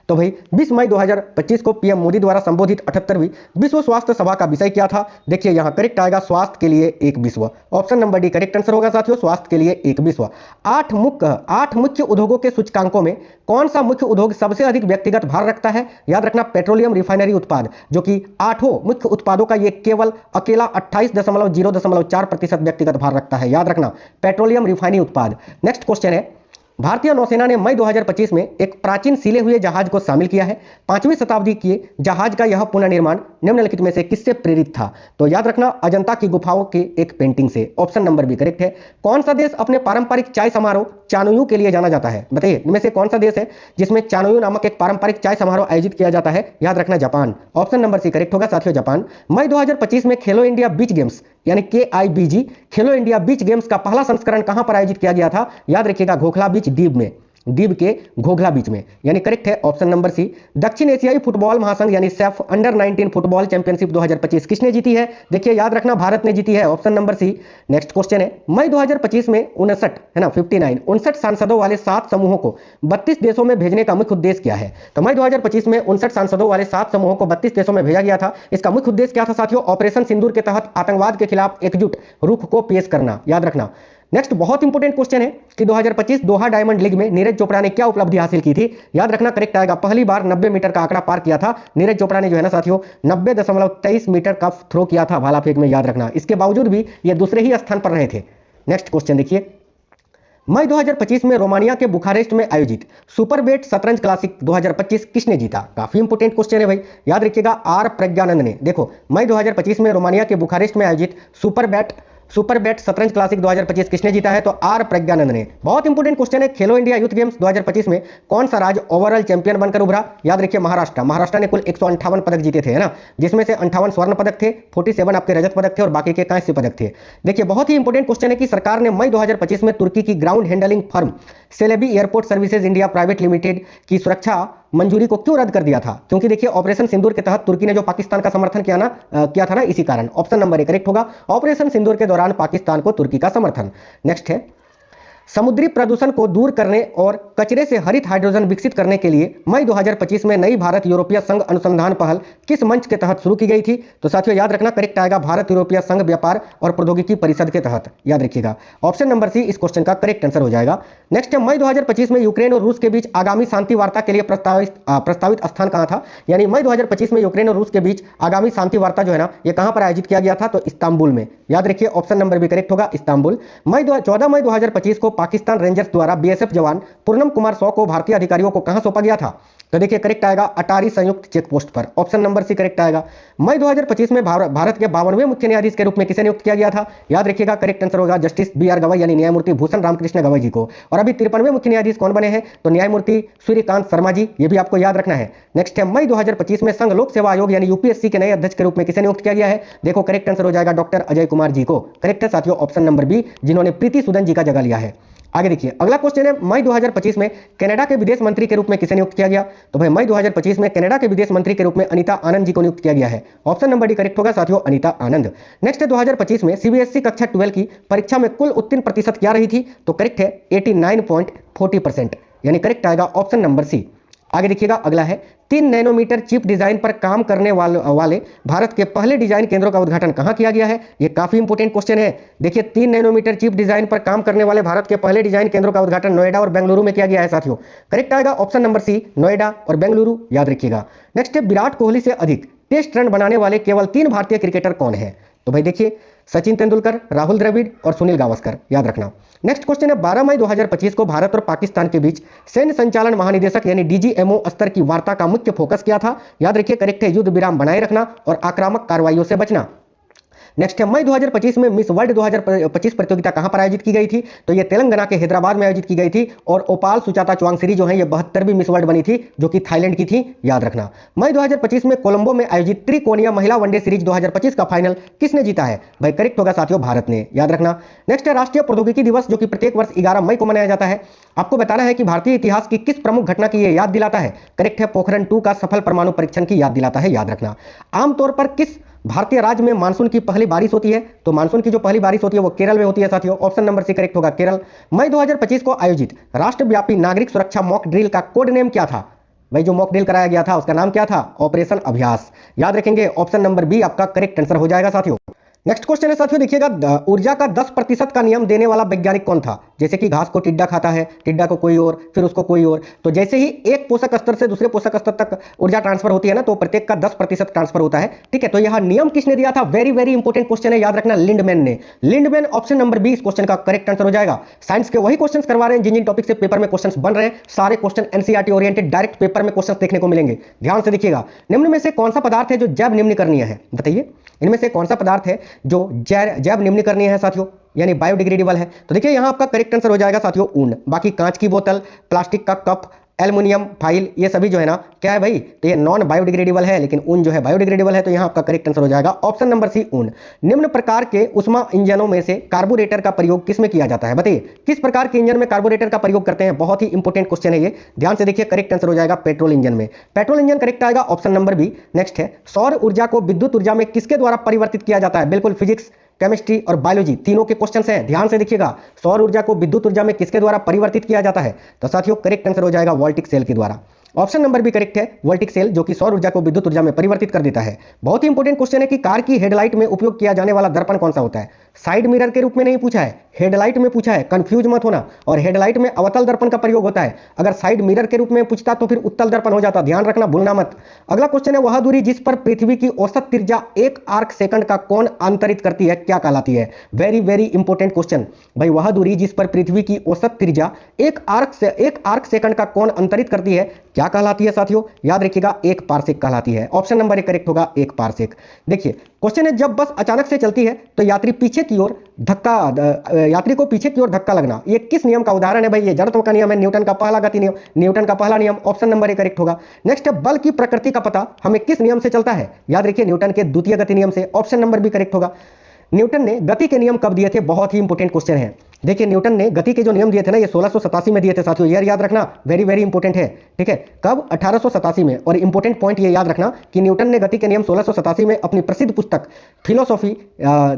तो भाई, 20 मई 2025 को पीएम मोदी द्वारा संबोधित 78वीं विश्व स्वास्थ्य सभा का विषय क्या था? देखिए, यहां करेक्ट आएगा स्वास्थ्य के लिए एक विश्व। Option number D correct answer होगा साथियों, स्वास्थ्य के लिए एक विश्व। 8 मुख्य उद्योगों के सूचकांकों में कौन सा मुख्य उद्योग सबसे अधिक व्यक्तिगत भार रखता है? याद रखना, पेट्रोलियम रिफाइनरी उत्पाद, जो कि 8 मुख्य उत्पादों का ये केवल अकेला 28.04% व्यक्तिगत भार रखता है। याद रखना, पेट्रोलियम रिफाइनरी उत्पाद। नेक्स्ट क्वेश्चन है, भारतीय नौसेना ने मई 2025 में एक प्राचीन सिले हुए जहाज को शामिल किया है। 5वीं शताब्दी के जहाज का यह पुनर्निर्माण निम्नलिखित में से किससे प्रेरित था? तो याद रखना, अजंता की गुफाओं की एक पेंटिंग से। ऑप्शन नंबर बी करेक्ट है। कौन सा देश अपने पारंपरिक चाय समारोह चानुयू के लिए जाना जाता है? बताइए, इनमें से कौन सा देश है जिसमें चानुयू नामक एक पारंपरिक चाय समारोह आयोजित किया जाता है? याद रखना, Japan. Option number C correct होगा साथियों, जापान। मई 2025 में खेलो इंडिया बीच गेम्स यानी KIBG Khelo India beach games का पहला संस्करण कहां पर आयोजित किया गया था? याद रखिएगा, घोखला बीच, द्वीप में, द्वीप के घोघला बीच में। यानी करेक्ट है ऑप्शन नंबर सी। दक्षिण एशियाई फुटबॉल महासंघ यानी सैफ अंडर 19 फुटबॉल चैंपियनशिप 2025 किसने जीती है? देखिए, याद रखना, भारत ने जीती है। Option number C. Next question है, मई 2025 में 59 सांसदों वाले 7 समूहों को 32 देशों में भेजने का मुख्य उद्देश्य क्या है? तो मई 2025 में 59 सांसदों वाले 7 समूहों को 32 देशों में भेजा गया था। इसका मुख्य उद्देश्य क्या था साथियों? ऑपरेशन सिंदूर के तहत आतंकवाद के खिलाफ एकजुट रुख को पेश करना। याद रखना। नेक्स्ट बहुत इंपॉर्टेंट क्वेश्चन है कि 2025 दोहा डायमंड लीग में नीरज चोपड़ा ने क्या उपलब्धि हासिल की थी? याद रखना, करेक्ट आएगा, पहली बार 90 मीटर का आंकड़ा पार किया था नीरज चोपड़ा ने, जो है ना साथियों, 90.23 मीटर का थ्रो किया था भाला फेंक में। याद रखना, इसके बावजूद भी ये दूसरे ही स्थान पर रहे थे। नेक्स्ट क्वेश्चन देखिए, मई 2025 में रोमानिया के बुखारेस्ट में आयोजित सुपर बेट शतरंज क्लासिक 2025 किसने जीता? काफी इंपोर्टेंट क्वेश्चन है भाई, याद रखिएगा, आर प्रज्ञानंद ने। देखो, मई 2025 में रोमानिया के बुखारेस्ट में आयोजित सुपर बेट शतरंज क्लासिक 2025 किसने जीता है? तो आर प्रज्ञानंद ने। बहुत इंपॉर्टेंट क्वेश्चन है, खेलो इंडिया यूथ गेम्स 2025 में कौन सा राज्य ओवरऑल चैंपियन बनकर उभरा? याद रखिए, महाराष्ट्र ने कुल 158 पदक जीते थे, है ना, जिसमें से 58 स्वर्ण पदक थे, 47 आपके रजत पदक थे और बाकी के कांस्य पदक थे। देखिए, बहुत ही इंपॉर्टेंट क्वेश्चन है कि सरकार ने मई 2025 में तुर्की की ground handling firm Celebi airport services India private limited की सुरक्षा मंजूरी को क्यों रद्द कर दिया था? क्योंकि देखिए, ऑपरेशन सिंदूर के तहत तुर्की ने जो पाकिस्तान का समर्थन किया था ना, इसी कारण। ऑप्शन नंबर ए करेक्ट होगा, ऑपरेशन सिंदूर के दौरान पाकिस्तान को तुर्की का समर्थन। नेक्स्ट है, समुद्री प्रदूषण को दूर करने और कचरे से हरित हाइड्रोजन विकसित करने के लिए मई 2025 में नई भारत यूरोपीय संघ अनुसंधान पहल किस मंच के तहत शुरू की गई थी? तो साथियों याद रखना, करेक्ट आएगा भारत यूरोपीय संघ व्यापार और प्रौद्योगिकी परिषद के तहत। याद रखिएगा, ऑप्शन नंबर सी इस क्वेश्चन का करेक्ट आंसर हो जाएगा। नेक्स्ट है, मई 2025 में यूक्रेन और रूस के बीच आगामी शांति वार्ता के लिए प्रस्तावित स्थान कहां था? यानी मई 2025 में यूक्रेन और रूस के बीच आगामी शांति वार्ता जो है ना, ये कहां पर आयोजित किया गया था? तो इस्तांबुल में। याद रखिए, ऑप्शन नंबर भी करेक्ट होगा, इस्तांबुल। 14 मई 2025 को पाकिस्तान रेंजर्स द्वारा बीएसएफ जवान पूर्णम कुमार सौ को भारतीय अधिकारियों को कहां सौंपा गया था? तो देखिए करेक्ट आएगा अटारी संयुक्त चेक पोस्ट पर। ऑप्शन नंबर सी करेक्ट आएगा। मई 2025 में भारत के 52वें मुख्य न्यायाधीश के रूप में किसे नियुक्त किया गया था? याद रखिएगा, करेक्ट आंसर होगा जस्टिस बी.आर. गवई यानी न्यायमूर्ति भूषण रामकृष्ण गवई जी को। और अभी 53वें मुख्य न्यायाधीश कौन बने हैं? तो न्यायमूर्ति सूर्यकांत शर्मा जी, ये भी आपको याद रखना है। नेक्स्ट है, मई 2025 में संघ लोक सेवा आयोग यानी यूपीएससी के नए अध्यक्ष के रूप में किसे नियुक्त किया गया है? देखो करेक्ट आंसर हो जाएगा डॉक्टर अजय कुमार जी को। करेक्ट है साथियों, ऑप्शन नंबर बी, जिन्होंने प्रीति सूदन जी का जगह लिया है। आगे देखिए, अगला क्वेश्चन है, मई 2025 में कनाडा के विदेश मंत्री के रूप में किसे नियुक्त किया गया? तो भाई मई 2025 में कनाडा के विदेश मंत्री के रूप में अनीता आनंद जी को नियुक्त किया गया है। ऑप्शन नंबर डी करेक्ट होगा साथियों, अनीता आनंद। नेक्स्ट है, 2025 में सीबीएसई कक्षा 12 की परीक्षा में कुल उत्तीर्ण प्रतिशत क्या रही थी? तो करेक्ट है 89.40%, यानी करेक्ट आएगा ऑप्शन नंबर सी। आगे देखिएगा, अगला है, 3 नैनोमीटर चिप डिजाइन पर काम करने वाले भारत के पहले डिजाइन केंद्रों का उद्घाटन कहां किया गया है? यह काफी इंपोर्टेंट क्वेश्चन है। देखिए, 3 नैनोमीटर चिप डिजाइन पर काम करने वाले भारत के पहले डिजाइन केंद्रों का उद्घाटन नोएडा और बेंगलुरु में किया गया है साथियों। करेक्ट आएगा ऑप्शन नंबर सी, नोएडा और बेंगलुरु। याद रखिएगा। नेक्स्ट है, विराट कोहली से अधिक टेस्ट रन बनाने वाले केवल 3 भारतीय क्रिकेटर कौन है? तो भाई देखिए, सचिन तेंदुलकर, राहुल द्रविड़ और सुनील गावस्कर। याद रखना। नेक्स्ट क्वेश्चन है, 12 मई 2025 को भारत और पाकिस्तान के बीच सैन्य संचालन महानिदेशक यानी डीजीएमओ स्तर की वार्ता का मुख्य फोकस क्या था? याद रखिए, करेक्ट है युद्ध विराम बनाए रखना और आक्रामक कार्रवाइयों से बचना। नेक्स्ट है, मई 2025 में मिस वर्ल्ड 2025 प्रतियोगिता कहां पर आयोजित की गई थी? तो ये तेलंगाना के हैदराबाद में आयोजित की गई थी और ओपाल सुचाता चुआंगसिरी जो है ये 72वीं मिस वर्ल्ड बनी थी, जो कि थाईलैंड की थी। याद रखना। मई 2025 में कोलंबो में आयोजित त्रिकोणीय महिला वनडे सीरीज 2025 का फाइनल किसने जीता है? भाई करेक्ट होगा साथियों, भारत ने। याद रखना। नेक्स्ट है, राष्ट्रीय प्रौद्योगिकी दिवस जो कि प्रत्येक वर्ष 11 मई को मनाया जाता है। आपको बताना है कि भारतीय इतिहास की किस प्रमुख घटना की ये याद दिलाता है? करेक्ट है, पोखरण 2 का सफल परमाणु परीक्षण की याद दिलाता है। याद रखना। आमतौर पर किस भारतीय राज्य में मानसून की पहली बारिश होती है? तो मानसून की जो पहली बारिश होती है वो केरल में होती है साथियों। ऑप्शन नंबर सी करेक्ट होगा, केरल। मई 2025 को आयोजित राष्ट्रव्यापी नागरिक सुरक्षा मॉक ड्रिल का कोड नेम क्या था? भाई जो मॉक ड्रिल कराया गया था उसका नाम क्या था? ऑपरेशन अभ्यास। याद रखेंगे, ऑप्शन नंबर बी आपका करेक्ट आंसर हो जाएगा साथियों। नेक्स्ट क्वेश्चन है साथियों, देखिएगा, ऊर्जा का 10% का नियम देने वाला वैज्ञानिक कौन था? जैसे कि घास को टिड्डा खाता है, टिड्डा को कोई और, फिर उसको कोई और, तो जैसे ही एक पोषक स्तर से दूसरे पोषक स्तर तक ऊर्जा ट्रांसफर होती है ना, तो प्रत्येक का 10% ट्रांसफर होता है। ठीक है, तो यह नियम किसने दिया था? वेरी वेरी इंपॉर्टेंट क्वेश्चन है, याद रखना, लिंडमैन ने। लिंडमैन, ऑप्शन नंबर बी इस क्वेश्चन का करेक्ट आंसर हो जाएगा। साइंस के वही क्वेश्चन करवा रहे हैं जिन जिन टॉपिक से पेपर में क्वेश्चन बन रहे हैं, सारे question NCERT oriented direct paper में क्वेश्चन देखने को मिलेंगे। ध्यान से देखिएगा। निम्न में से कौन सा पदार्थ है जो जैव निम्नीकरणीय है? बताइए, इनमें से कौन सा पदार्थ है जो जैव निम्नीकरणीय है साथियों, यानी बायोडिग्रेडेबल है? तो देखिए यहां आपका करेक्ट आंसर हो जाएगा साथियों, ऊन। बाकी कांच की बोतल, प्लास्टिक का कप, एल्युमिनियम फाइल, ये सभी जो है ना क्या है भाई? तो ये नॉन बायोडिग्रेडेबल है, लेकिन ऊन जो है बायोडिग्रेडेबल है। तो यहां आपका करेक्ट आंसर हो जाएगा ऑप्शन नंबर सी, ऊन। निम्न प्रकार के उष्मा इंजनों में से कार्बोरेटर का प्रयोग किसमें किया जाता है? बताइए, किस प्रकार के इंजन में कार्बोरेटर का प्रयोग करते हैं? बहुत ही इंपॉर्टेंट क्वेश्चन है ये, ध्यान से देखिए। करेक्ट आंसर हो जाएगा पेट्रोल इंजन में। पेट्रोल इंजन करेक्ट आएगा, ऑप्शन नंबर बी। नेक्स्ट है, सौर ऊर्जा को विद्युत ऊर्जा में किसके द्वारा परिवर्तित किया जाता है? बिल्कुल फिजिक्स, केमिस्ट्री और बायोलॉजी तीनों के क्वेश्चंस हैं, ध्यान से देखिएगा। सौर ऊर्जा को विद्युत ऊर्जा में किसके द्वारा परिवर्तित किया जाता है? तो साथियों करेक्ट आंसर हो जाएगा वोल्टिक सेल के द्वारा। ऑप्शन नंबर भी करेक्ट है, वोल्टिक सेल, जो कि सौर ऊर्जा को विद्युत ऊर्जा में परिवर्तित कर देता है। बहुत ही इंपॉर्टेंट क्वेश्चन है कि कार की हेडलाइट में उपयोग किया जाने वाला दर्पण कौन सा होता है? साइड मिरर के रूप में नहीं पूछा है, हेडलाइट में पूछा है, कंफ्यूज मत होना। और हेडलाइट में अवतल दर्पण का प्रयोग होता है। अगर साइड मिरर के रूप में पूछता तो फिर उत्तल दर्पण हो जाता, ध्यान रखना, भूलना मत। अगला क्वेश्चन है, वह दूरी जिस पर पृथ्वी की औसत त्रिज्या 1 आर्क सेकंड का कोण अंतरित करती है क्या कहलाती है? वेरी वेरी इंपॉर्टेंट क्वेश्चन भाई। वह दूरी जिस पर पृथ्वी की औसत त्रिज्या 1 आर्क सेकंड का कोण अंतरित करती है क्या कहलाती है साथियों? याद रखिएगा, 1 पारसेक कहलाती है। ऑप्शन नंबर 1 करेक्ट होगा, 1 पारसेक। देखिए क्वेश्चन है, जब बस अचानक से चलती है तो यात्री को पीछे की ओर धक्का लगना, ये किस नियम का उदाहरण है भाई? ये जड़त्व का नियम है, न्यूटन का पहला गति नियम, न्यूटन का पहला नियम। ऑप्शन नंबर 1 करेक्ट होगा। नेक्स्ट है, बल की प्रकृति का पता हमें किस नियम से चलता है? याद रखिए, न्यूटन के द्वितीय गति नियम से। ऑप्शन नंबर भी करेक्ट होगा। न्यूटन ने गति के नियम कब दिए थे? बहुत ही इंपॉर्टेंट क्वेश्चन है। देखिए न्यूटन ने गति के जो नियम दिए थे ना, ये 1687 में दिए थे साथियों, ये याद रखना, वेरी वेरी इंपॉर्टेंट है। ठीक है, कब? 1887 में। और इंपॉर्टेंट पॉइंट ये याद रखना कि न्यूटन ने गति के नियम 1687 में अपनी प्रसिद्ध पुस्तक फिलोसॉफी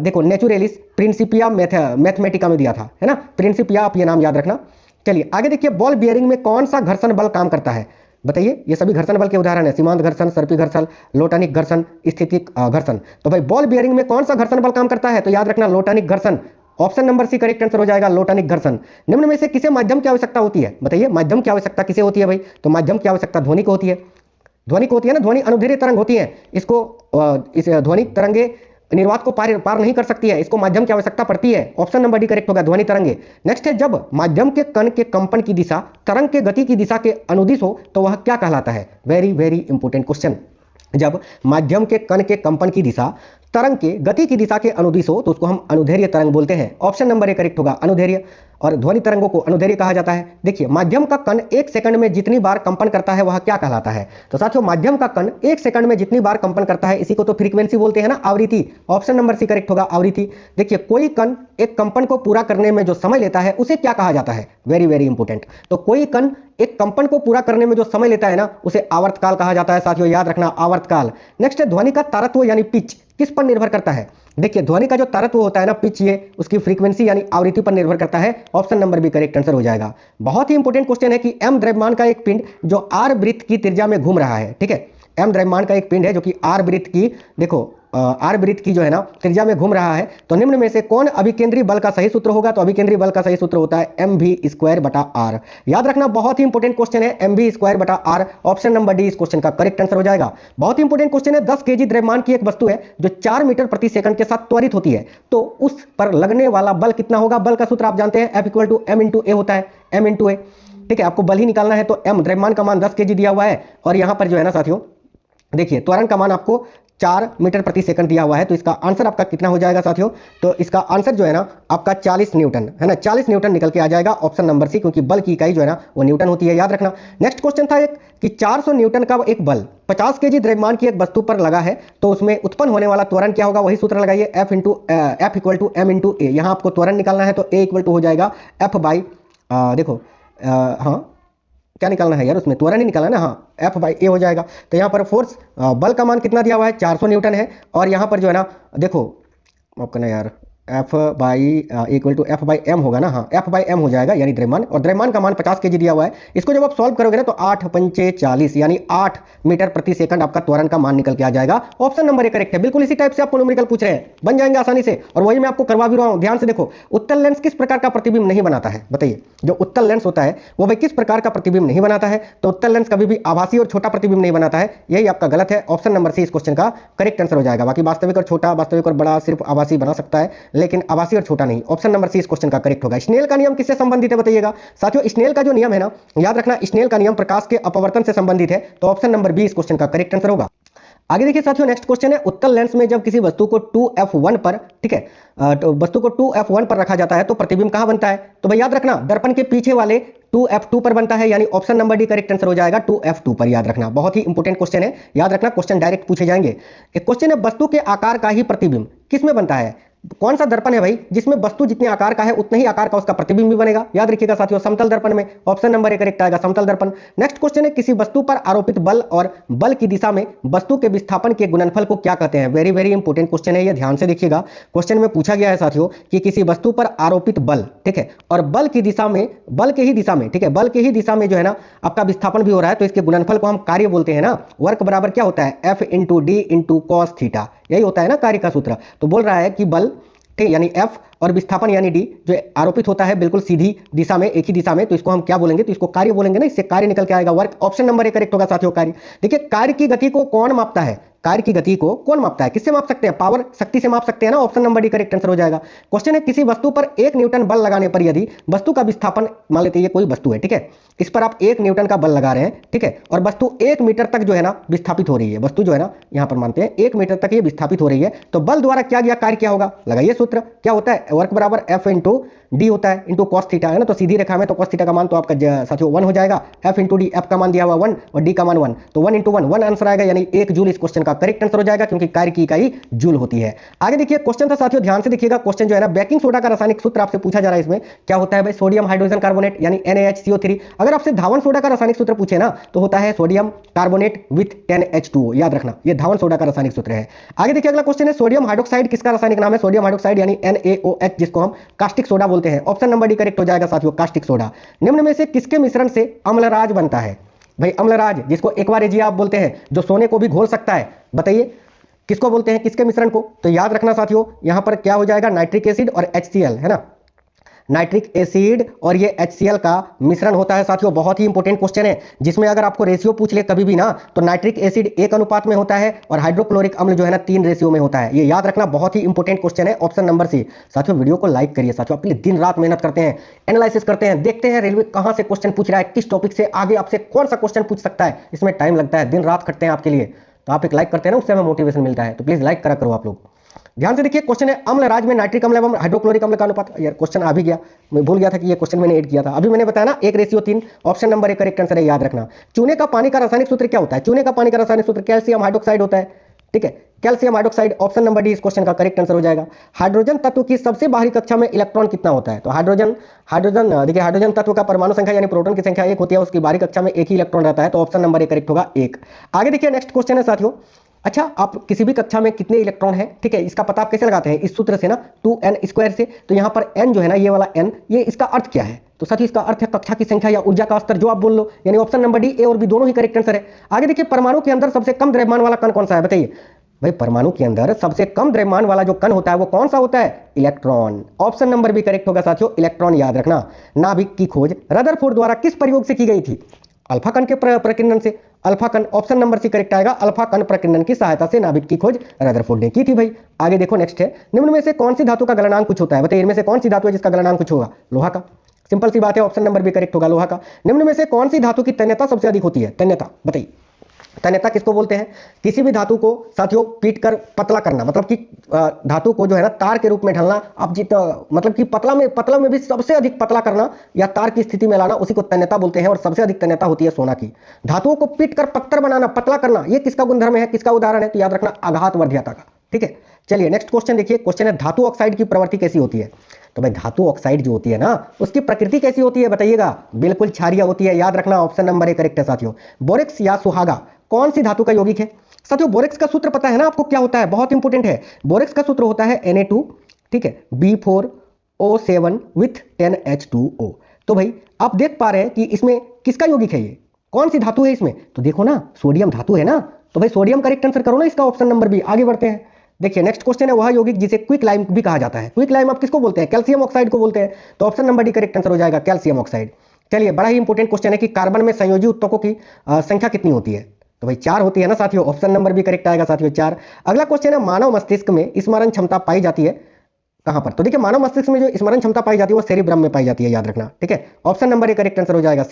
देखो नेचुरलिस प्रिंसिपिया मैथमेटिका में दिया था, है ना, प्रिंसिपिया, आप ये नाम याद रखना। चलिए आगे देखिए, बॉल बियरिंग में कौन सा घर्षण बल काम करता है? बताइए, ये सभी घर्षण बल के उदाहरण है, सीमांत घर्षण, सर्पी घर्षण, लोटनिक घर्षण, स्थितिक घर्षण। तो भाई बॉल बियरिंग में कौन सा घर्षण बल काम करता है? तो याद रखना लोटनिक घर्षण। Option number C correct answer हो जाएगा, लोटनिक घर्षण। निम्न में से किसे माध्यम की आवश्यकता होती है? बताइए, माध्यम की आवश्यकता किसे होती है भाई? तो माध्यम की आवश्यकता ध्वनि को होती है। ध्वनि को होती है ना, ध्वनि अनुदैर्घ्य तरंग होती है, इसको इस ध्वनिक तरंगे निर्वात को पार नहीं कर सकती है, इसको माध्यम की आवश्यकता पड़ती है। ऑप्शन नंबर डी करेक्ट होगा, ध्वनि तरंगे। नेक्स्ट है, जब माध्यम के कण के कंपन की दिशा तरंग के गति की दिशा के अनुदिश हो तो वह क्या कहलाता है? Very very important question. जब माध्यम के कण के कंपन की दिशा तरंग के गति की दिशा के अनुदिश हो तो उसको हम अनुदैर्घ्य तरंग बोलते हैं। ऑप्शन नंबर ए करेक्ट होगा, अनुदैर्घ्य। और ध्वनि तरंगों को अनुदैर्घ्य कहा जाता है। देखिए, माध्यम का कण 1 सेकंड में जितनी बार कंपन करता है वह क्या कहलाता है? तो साथियों, माध्यम का कण 1 सेकंड में जितनी बार कंपन करता है इसी को तो फ्रीक्वेंसी बोलते हैं ना, आवृत्ति। ऑप्शन नंबर सी करेक्ट होगा, आवृत्ति। देखिए, कोई कण एक कंपन को पूरा करने में जो समय लेता है उसे क्या कहा जाता है? Very very important. तो कोई कण एक कंपन को पूरा करने में जो समय लेता है ना, उसे आवर्तकाल कहा जाता है साथियों, याद रखना, आवर्तकाल। नेक्स्ट है, ध्वनि का तारत्व यानी पिच किस पर निर्भर करता है? देखिए, ध्वनि का जो तारत्व होता है ना, पिच, ये उसकी फ्रीक्वेंसी यानी आवृत्ति पर निर्भर करता है। Option number B correct answer हो जाएगा। बहुत ही इंपॉर्टेंट क्वेश्चन है कि एम द्रव्यमान का एक पिंड जो आर वृत्त की त्रिज्या में घूम रहा है, ठीक है, एम द्रव्यमान का एक पिंड है जो कि आर वृत्त की, देखो आर वृत्त की जो है ना त्रिज्या में घूम रहा है, तो निम्न में से कौन अभिकेंद्री बल का सही सूत्र होगा? तो अभिकेंद्री बल का सही सूत्र होता है mv²/r। याद रखना, बहुत ही इंपॉर्टेंट क्वेश्चन है, mv²/r। ऑप्शन नंबर डी इस क्वेश्चन का करेक्ट आंसर हो जाएगा। बहुत ही इंपॉर्टेंट क्वेश्चन है, 10 kg द्रव्यमान की एक वस्तु है जो 4 मीटर प्रति सेकंड के साथ त्वरित होती है, तो उस पर लगने वाला बल कितना होगा? बल का सूत्र आप जानते हैं, F = m × a होता है, m × a। ठीक है, आपको बल ही निकालना है, तो m द्रव्यमान का मान 10 kg दिया हुआ है, और यहां पर जो है ना साथियों, देखिए त्वरण का मान आपको 4 मीटर प्रति सेकंड दिया हुआ है, तो इसका आंसर आपका कितना हो जाएगा साथियों? तो इसका आंसर जो है ना आपका 40 न्यूटन है ना, 40 न्यूटन निकल के आ जाएगा। ऑप्शन नंबर सी, क्योंकि बल की इकाई जो है ना वो न्यूटन होती है, याद रखना। नेक्स्ट क्वेश्चन था एक कि 400 न्यूटन का एक बल 50 kg द्रव्यमान की एक वस्तु पर लगा है, तो उसमें उत्पन्न होने वाला त्वरण क्या होगा? वही सूत्र लगाइए, F = m × a। यहाँ आपको त्वरण निकालना है, तो a = हो जाएगा F/, देखो हाँ क्या निकालना है यार, उसमें त्वरण ही निकालना है ना, हाँ F/a हो जाएगा। तो यहाँ पर फोर्स बल का मान कितना दिया हुआ है? 400 न्यूटन है, और यहाँ पर जो है ना देखो माफ करना यार, F/m होगा ना, हाँ F/m हो जाएगा, यानी द्रव्यमान, और द्रव्यमान का मान 50 kg दिया हुआ है। इसको जब आप सॉल्व करोगे ना तो 8 × 5 = 40 यानी 8 मीटर प्रति सेकंड आपका त्वरण का मान निकल के आ जाएगा। ऑप्शन नंबर ए करेक्ट है। बिल्कुल इसी टाइप से आपको न्यूमेरिकल पूछ रहे हैं, बन जाएंगे आसानी से, और वही मैं आपको करवा भी रहा हूँ। ध्यान से देखो, उत्तल लेंस किस प्रकार का प्रतिबिंब नहीं बनाता है? बताइए, जो उत्तल लेंस होता है वो भाई किस प्रकार का प्रतिबिंब नहीं बनाता है? तो उत्तल लेंस कभी भी आभासी और छोटा प्रतिबिंब नहीं बनाता है, यही आपका गलत है। ऑप्शन नंबर सी इस क्वेश्चन का करेक्ट आंसर हो जाएगा। बाकी वास्तविक और छोटा, वास्तविक और बड़ा सिर्फ आभासी बना सकता है, लेकिन आभासी और छोटा नहीं। ऑप्शन नंबर सी इस क्वेश्चन का करेक्ट होगा। स्नेल का नियम किससे संबंधित है? बताइएगा साथियों, स्नेल का जो नियम है ना, याद रखना, स्नेल का नियम प्रकाश के अपवर्तन से संबंधित है, तो ऑप्शन नंबर बी इस क्वेश्चन का करेक्ट आंसर होगा। आगे देखिए साथियों, नेक्स्ट क्वेश्चन है, उत्तल लेंस में जब किसी वस्तु को 2f1 पर, ठीक है, तो वस्तु को 2f1 पर रखा जाता है तो प्रतिबिंब कहां बनता है? तो भाई याद रखना, दर्पण के पीछे वाले 2f2 पर बनता है, यानी option number D correct answer हो जाएगा, 2f2 पर। याद रखना, बहुत ही इंपॉर्टेंट क्वेश्चन है, याद रखना, क्वेश्चन डायरेक्ट पूछे जाएंगे। एक क्वेश्चन है, वस्तु के आकार का ही प्रतिबिंब किस में बनता है? कौन सा दर्पण है भाई जिसमें वस्तु जितने आकार का है उतने ही आकार का उसका प्रतिबिंब भी बनेगा? याद रखिएगा साथियों, समतल दर्पण में। ऑप्शन नंबर ए करेक्ट आएगा, समतल दर्पण। नेक्स्ट क्वेश्चन है, किसी वस्तु पर आरोपित बल और बल की दिशा में वस्तु के विस्थापन के गुणनफल को क्या कहते हैं? वेरी वेरी इंपॉर्टेंट क्वेश्चन है, ये ध्यान से देखिएगा। क्वेश्चन में पूछा गया है साथियों कि किसी वस्तु पर आरोपित बल, ठीक है, और बल की दिशा में, बल के ही दिशा में, ठीक है, बल के ही दिशा में जो है ना आपका विस्थापन भी हो रहा है, तो इसके गुणनफल को हम कार्य बोलते हैं ना। वर्क बराबर क्या होता है? F × d × cos θ, यही होता है ना कार्य का सूत्र। तो बोल रहा है कि बल, ठीक, यानी F, और विस्थापन यानी d जो आरोपित होता है बिल्कुल सीधी दिशा में, एक ही दिशा में, तो इसको हम क्या बोलेंगे? तो इसको कार्य बोलेंगे ना, इससे कार्य निकल के आएगा, work. Option number A correct होगा साथियों, कार्य। देखिए, कार्य की गति को कौन मापता है? कार्य की गति को कौन मापता है? किससे माप सकते हैं? पावर, शक्ति से माप सकते हैं ना। Option number D correct answer हो जाएगा। क्वेश्चन है, किसी वस्तु पर 1 न्यूटन बल लगाने पर यदि वस्तु का विस्थापन, मान लेते हैं ये कोई वस्तु है, ठीक है, इस पर आप 1 न्यूटन का बल लगा रहे हैं, ठीक है, और वस्तु 1 मीटर तक जो है ना विस्थापित हो रही है, वस्तु जो है ना यहाँ पर मानते हैं 1 मीटर तक ये विस्थापित हो रही है, तो बल द्वारा क्या गया कार्य क्या होगा? लगाइए सूत्र, क्या होता है? वर्क बराबर एफ इंटू डी होता है इंटू कॉस थीटा है ना, तो सीधी रेखा में तो कॉस थीटा का मान तो आपका साथियों 1 हो जाएगा, एफ इंटू डी, एफ का मान दिया हुआ 1 और डी का मान 1, तो 1 इंटू 1 आंसर आएगा, यानी 1 जूल इस क्वेश्चन का करेक्ट आंसर हो जाएगा, क्योंकि कार्य की इकाई जूल होती है। आगे देखिए क्वेश्चन था साथियों, ध्यान से देखिएगा, क्वेश्चन जो है ना बेकिंग सोडा का रासायनिक सूत्र आपसे पूछा जा रहा है। इसमें क्या होता है भाई, सोडियम हाइड्रोजन कार्बोनेट यानी NaHCO3। अगर आपसे धावन सोडा का रासायनिक सूत्र पूछे ना तो होता है सोडियम कार्बोनेट विथ 10H2O, याद रखना ये धावन सोडा का रासायनिक सूत्र है। आगे देखिए अगला क्वेश्चन है, सोडियम हाइड्रोक्साइड किसका रासायनिक नाम है? सोडियम हाइड्रोक्साइड यानी NaOH, जिसको हम कास्टिक सोडा बोलते हैं। ऑप्शन नंबर डी करेक्ट हो जाएगा साथियों, कास्टिक सोडा। निम्न में से किसके मिश्रण से अम्लराज बनता है? भाई अम्लराज, जिसको एक्वारेजिया आप बोलते हैं, जो सोने को भी घोल सकता है, बताइए किसको बोलते हैं, किसके मिश्रण को? तो याद रखना साथियों, यहां पर क्या हो जाएगा, नाइट्रिक एसिड और HCl है ना, नाइट्रिक एसिड और ये HCl का मिश्रण होता है साथियों। बहुत ही इंपॉर्टेंट क्वेश्चन है, जिसमें अगर आपको रेशियो पूछ ले कभी भी ना, तो नाइट्रिक एसिड 1 अनुपात में होता है और हाइड्रोक्लोरिक अम्ल जो है ना 3 रेशियो में होता है। ये याद रखना, बहुत ही इंपॉर्टेंट क्वेश्चन है। Option number C. साथियों वीडियो को लाइक करिए साथियों, आपके लिए दिन रात मेहनत करते हैं, एनालिसिस करते हैं, देखते हैं रेलवे कहां से क्वेश्चन पूछ रहा है, किस टॉपिक से आगे आपसे कौन सा क्वेश्चन पूछ सकता है। इसमें टाइम लगता है, दिन रात करते हैं आपके लिए, तो आप एक लाइक करते हैं ना, उससे हमें मोटिवेशन मिलता है, तो प्लीज लाइक करा करो आप लोग। ध्यान से देखिए क्वेश्चन है, अम्लराज में नाइट्रिक अम्ल एवं हाइड्रोक्लोरिक अम्ल का अनुपात। यार क्वेश्चन आ भी गया, मैं भूल गया था कि ये क्वेश्चन मैंने ऐड किया था। अभी मैंने बताया ना 1:3, ऑप्शन नंबर 1 करेक्ट आंसर है, याद रखना। चूने का पानी का रासायनिक सूत्र क्या होता है? चूने का पानी का रासायनिक सूत्र कैल्शियम हाइड्रोक्साइड होता है, ठीक है, calcium hydroxide. Option number D इस क्वेश्चन का करेक्ट आंसर हो जाएगा। हाइड्रोजन तत्व की सबसे बाहरी कक्षा में इलेक्ट्रॉन कितना होता है? तो हाइड्रोजन देखिए, हाइड्रोजन तत्व का परमाणु संख्या यानी प्रोटॉन की संख्या 1 होती है, उसकी बाहरी कक्षा में 1 ही इलेक्ट्रॉन रहता है, तो ऑप्शन नंबर 1 करेक्ट होगा 1। आगे देखिए नेक्स्ट क्वेश्चन है साथियों, अच्छा आप किसी भी कक्षा में कितने इलेक्ट्रॉन है, ठीक है, इसका पता आप कैसे लगाते हैं? इस सूत्र से ना, 2n² से। तो यहां पर n जो है ना, ये वाला n, ये इसका अर्थ क्या है? तो साथियों इसका अर्थ है कक्षा की संख्या या ऊर्जा का स्तर, जो आप बोल लो, यानी ऑप्शन नंबर डी, ए और बी दोनों ही करेक्ट आंसर है। आगे देखिए परमाणु के अंदर सबसे कम द्रव्यमान वाला कण कौन सा है, बताइए भाई। परमाणु के अंदर सबसे कम द्रव्यमान वाला जो कण होता है वो कौन सा होता है? Electron. Option number B correct होगा साथियों, इलेक्ट्रॉन। याद रखना, नाभिक की खोज रदरफोर्ड द्वारा किस प्रयोग से की गई थी? अल्फा कण के प्रकीर्णन से। अल्फा कण, ऑप्शन नंबर सी करेक्ट आएगा, अल्फा कण प्रकीर्णन की सहायता से नाभिक की खोज रदरफोर्ड ने की थी भाई। आगे देखो नेक्स्ट है, निम्न में से कौन सी धातु का गलनांक कुछ होता है? बताइए इनमें से कौन सी धातु है जिसका गलनांक कुछ होगा? लोहा का। सिंपल सी बात है, ऑप्शन नंबर बी करेक्ट होगा, लोहा का। निम्न में से कौन सी धातु की तन्यता सबसे अधिक होती है? तन्यता, बताइए तन्यता किसको बोलते हैं? किसी भी धातु को साथियों पीट कर पतला करना, मतलब कि धातु को जो है ना तार के रूप में ढलना, अब मतलब कि पतला में भी सबसे अधिक पतला करना या तार की स्थिति में लाना, उसी को तन्यता बोलते हैं। और सबसे अधिक तन्यता होती है सोना की। धातुओं को पीट कर पत्थर बनाना, पतला करना, ये किसका गुणधर्म है, किसका उदाहरण है? तो याद रखना, आघात वर्ध्यता का, ठीक है। चलिए नेक्स्ट क्वेश्चन देखिए, क्वेश्चन है धातु ऑक्साइड की प्रवृत्ति कैसी होती है? तो भाई धातु ऑक्साइड जो होती है ना, उसकी प्रकृति कैसी होती है बताइएगा? बिल्कुल क्षारीय होती है, याद रखना, ऑप्शन नंबर 1 करेक्ट है साथियों। बोरेक्स या सुहागा कौन सी धातु का यौगिक है? साथियों बोरेक्स का सूत्र पता है ना आपको क्या होता है? बहुत इंपॉर्टेंट है। बोरेक्स का सूत्र होता है Na2, ठीक है, B4O7 विथ 10H2O। तो भाई आप देख पा रहे हैं कि इसमें किसका यौगिक है, ये कौन सी धातु है इसमें? तो देखो ना, सोडियम धातु है ना, तो भाई सोडियम करेक्ट आंसर करो ना इसका, ऑप्शन नंबर बी। आगे बढ़ते हैं, देखिए नेक्स्ट क्वेश्चन है, वह यौगिक जिसे क्विक लाइम भी कहा जाता है। क्विक लाइम आप किसको बोलते हैं? कैल्शियम ऑक्साइड को बोलते हैं, तो option number D correct answer हो जाएगा, कैल्शियम ऑक्साइड। चलिए बड़ा ही इंपॉर्टेंट क्वेश्चन है कि कार्बन में संयोजी उत्तकों की संख्या कितनी होती है? तो भाई 4 होती है ना साथियों, ऑप्शन नंबर भी करेक्ट आएगा साथियों, 4। अगला क्वेश्चन है, मानव मस्तिष्क में स्मरण क्षमता पाई जाती है कहां पर? तो देखिए मानव मस्तिष्क में जो स्मरण क्षमता पाई जाती है वो सेरिब्रम में पाई जाती है, याद रखना, ठीक है। ऑप्शन नंबर 1 करेक्ट आंसर हो जाएगा।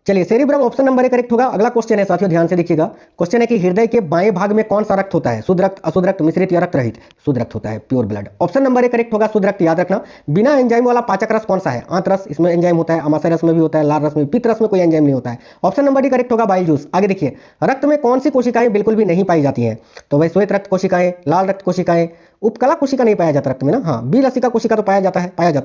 चलिए सेरिब्रम ऑप्शन नंबर 1 करेक्ट होगा। अगला क्वेश्चन है साथियों, ध्यान से देखिएगा, क्वेश्चन है कि हृदय के बाएं भाग में कौन सा रक्त होता है? शुद्ध रक्त, अशुद्ध रक्त, मिश्रित या रक्त रहित? शुद्ध रक्त होता है, pure blood. Option number 1 correct होगा, शुद्ध रक्त। याद रखना, बिना एंजाइम वाला पाचक रस कौन सा है? आंत रस, इसमें एंजाइम होता है, अमाशय रस में भी होता है, लाल रस में, पित्त रस में कोई एंजाइम नहीं होता है। ऑप्शन नंबर डी करेक्ट होगा, बाइल जूस। आगे देखिए, रक्त में कौन सी कोशिकाएं बिल्कुल भी नहीं पाई जाती हैं? तो भाई श्वेत रक्त कोशिकाएं, लाल रक्त कोशिकाएं, उपकला कोशिका नहीं पाया जाता रक्त में ना, हाँ, बी लसिका कोशिका तो पाया जाता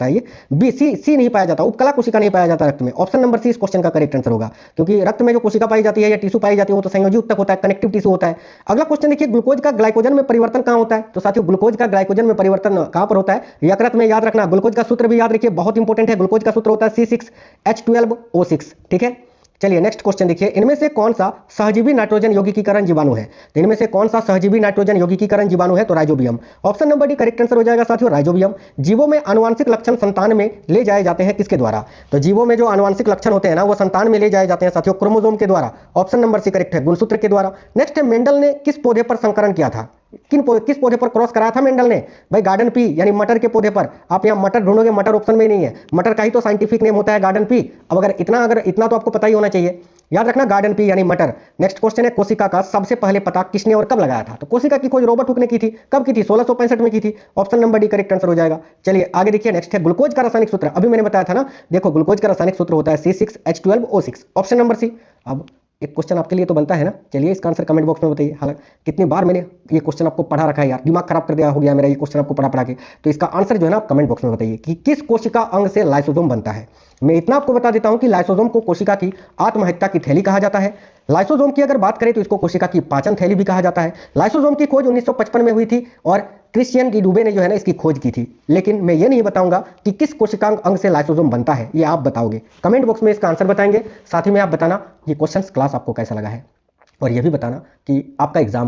है ये, बी सी नहीं पाया जाता, उपकला कोशिका नहीं पाया जाता रक्त में। ऑप्शन नंबर सी इस क्वेश्चन का करेक्ट आंसर होगा, क्योंकि रक्त में जो कोशिका पाई जाती है या टिश्यू पाई जाती है वो तो संयोजी उत्तक होता है, कनेक्टिव टिश्यू होता है। अगला क्वेश्चन देखिए, ग्लूकोज का ग्लाइकोजन में परिवर्तन कहां होता है? तो साथियों ग्लूकोज का ग्लाइकोजन में परिवर्तन कहां पर होता है? यकृत में। याद रखना, ग्लूकोज का सूत्र भी याद रखिए, बहुत इंपॉर्टेंट है। ग्लूकोज का सूत्र होता है C6H12O6, ठीक है। चलिए नेक्स्ट क्वेश्चन देखिए, इनमें से कौन सा सहजीवी नाइट्रोजन यौगिकीकरण जीवाणु है? तो इनमें से कौन सा सहजीवी नाइट्रोजन यौगिकीकरण जीवाणु है? तो rhizobium. Option number D correct answer हो जाएगा साथियों, राइजोबियम। जीवों में आनुवांशिक लक्षण संतान में ले जाए जाते हैं किसके द्वारा? तो जीवों में जो आनुवांशिक लक्षण होते हैं ना, वो संतान में ले जाए जाते हैं साथियों, क्रोमोसोम के द्वारा। ऑप्शन नंबर सी करेक्ट है, गुणसूत्र के द्वारा। नेक्स्ट है, मेंडल ने किस पौधे पर संकरण किया था? किस पौधे पर क्रॉस कराया था मेंडल ने? भाई गार्डन पी यानी मटर के पौधे पर। आप यहाँ मटर ढूंढोगे, मटर ऑप्शन में नहीं है, मटर का ही तो साइंटिफिक नेम होता है गार्डन पी। अब अगर इतना तो आपको पता ही होना चाहिए। याद रखना गार्डन पी यानी मटर। नेक्स्ट क्वेश्चन है कोशिका का सबसे पहले पता किसने और कब लगाया था? तो कोशिका की खोज रॉबर्ट हुक ने की थी। कब की थी? 1665 में की थी। Option number D correct answer हो जाएगा। चलिए आगे देखिए, नेक्स्ट है ग्लूकोज का रासायनिक सूत्र। अभी मैंने बताया था ना, देखो ग्लूकोज का रासायनिक सूत्र होता है C6H12O6। Option number C. अब एक क्वेश्चन आपके लिए तो बनता है ना, चलिए इसका आंसर कमेंट बॉक्स में बताइए। हालांकि कितनी बार मैंने ये क्वेश्चन आपको पढ़ा रखा है यार, दिमाग खराब कर दिया हो गया मेरा ये क्वेश्चन आपको पढ़ा के। तो इसका आंसर जो है ना आप कमेंट बॉक्स में बताइए कि किस कोशिका अंग से लाइसोसोम बनता है। मैं इतना आपको बता देता हूं कि लाइसोसोम को कोशिका की आत्महत्या की थैली कहा जाता है। लाइसोसोम की अगर बात करें तो इसको कोशिका की पाचन थैली भी कहा जाता है। लाइसोसोम की खोज 1955 में हुई थी और क्रिश्चियन डी डुबे ने जो है ना इसकी खोज की थी। लेकिन मैं ये नहीं बताऊंगा कि किस कोशिकांग अंग से लाइसोसोम बनता है, ये आप बताओगे। कमेंट बॉक्स में इसका आंसर बताएंगे। साथ ही में आप बताना ये क्वेश्चन क्लास आपको कैसा लगा है, और ये भी बताना कि आपका एग्जाम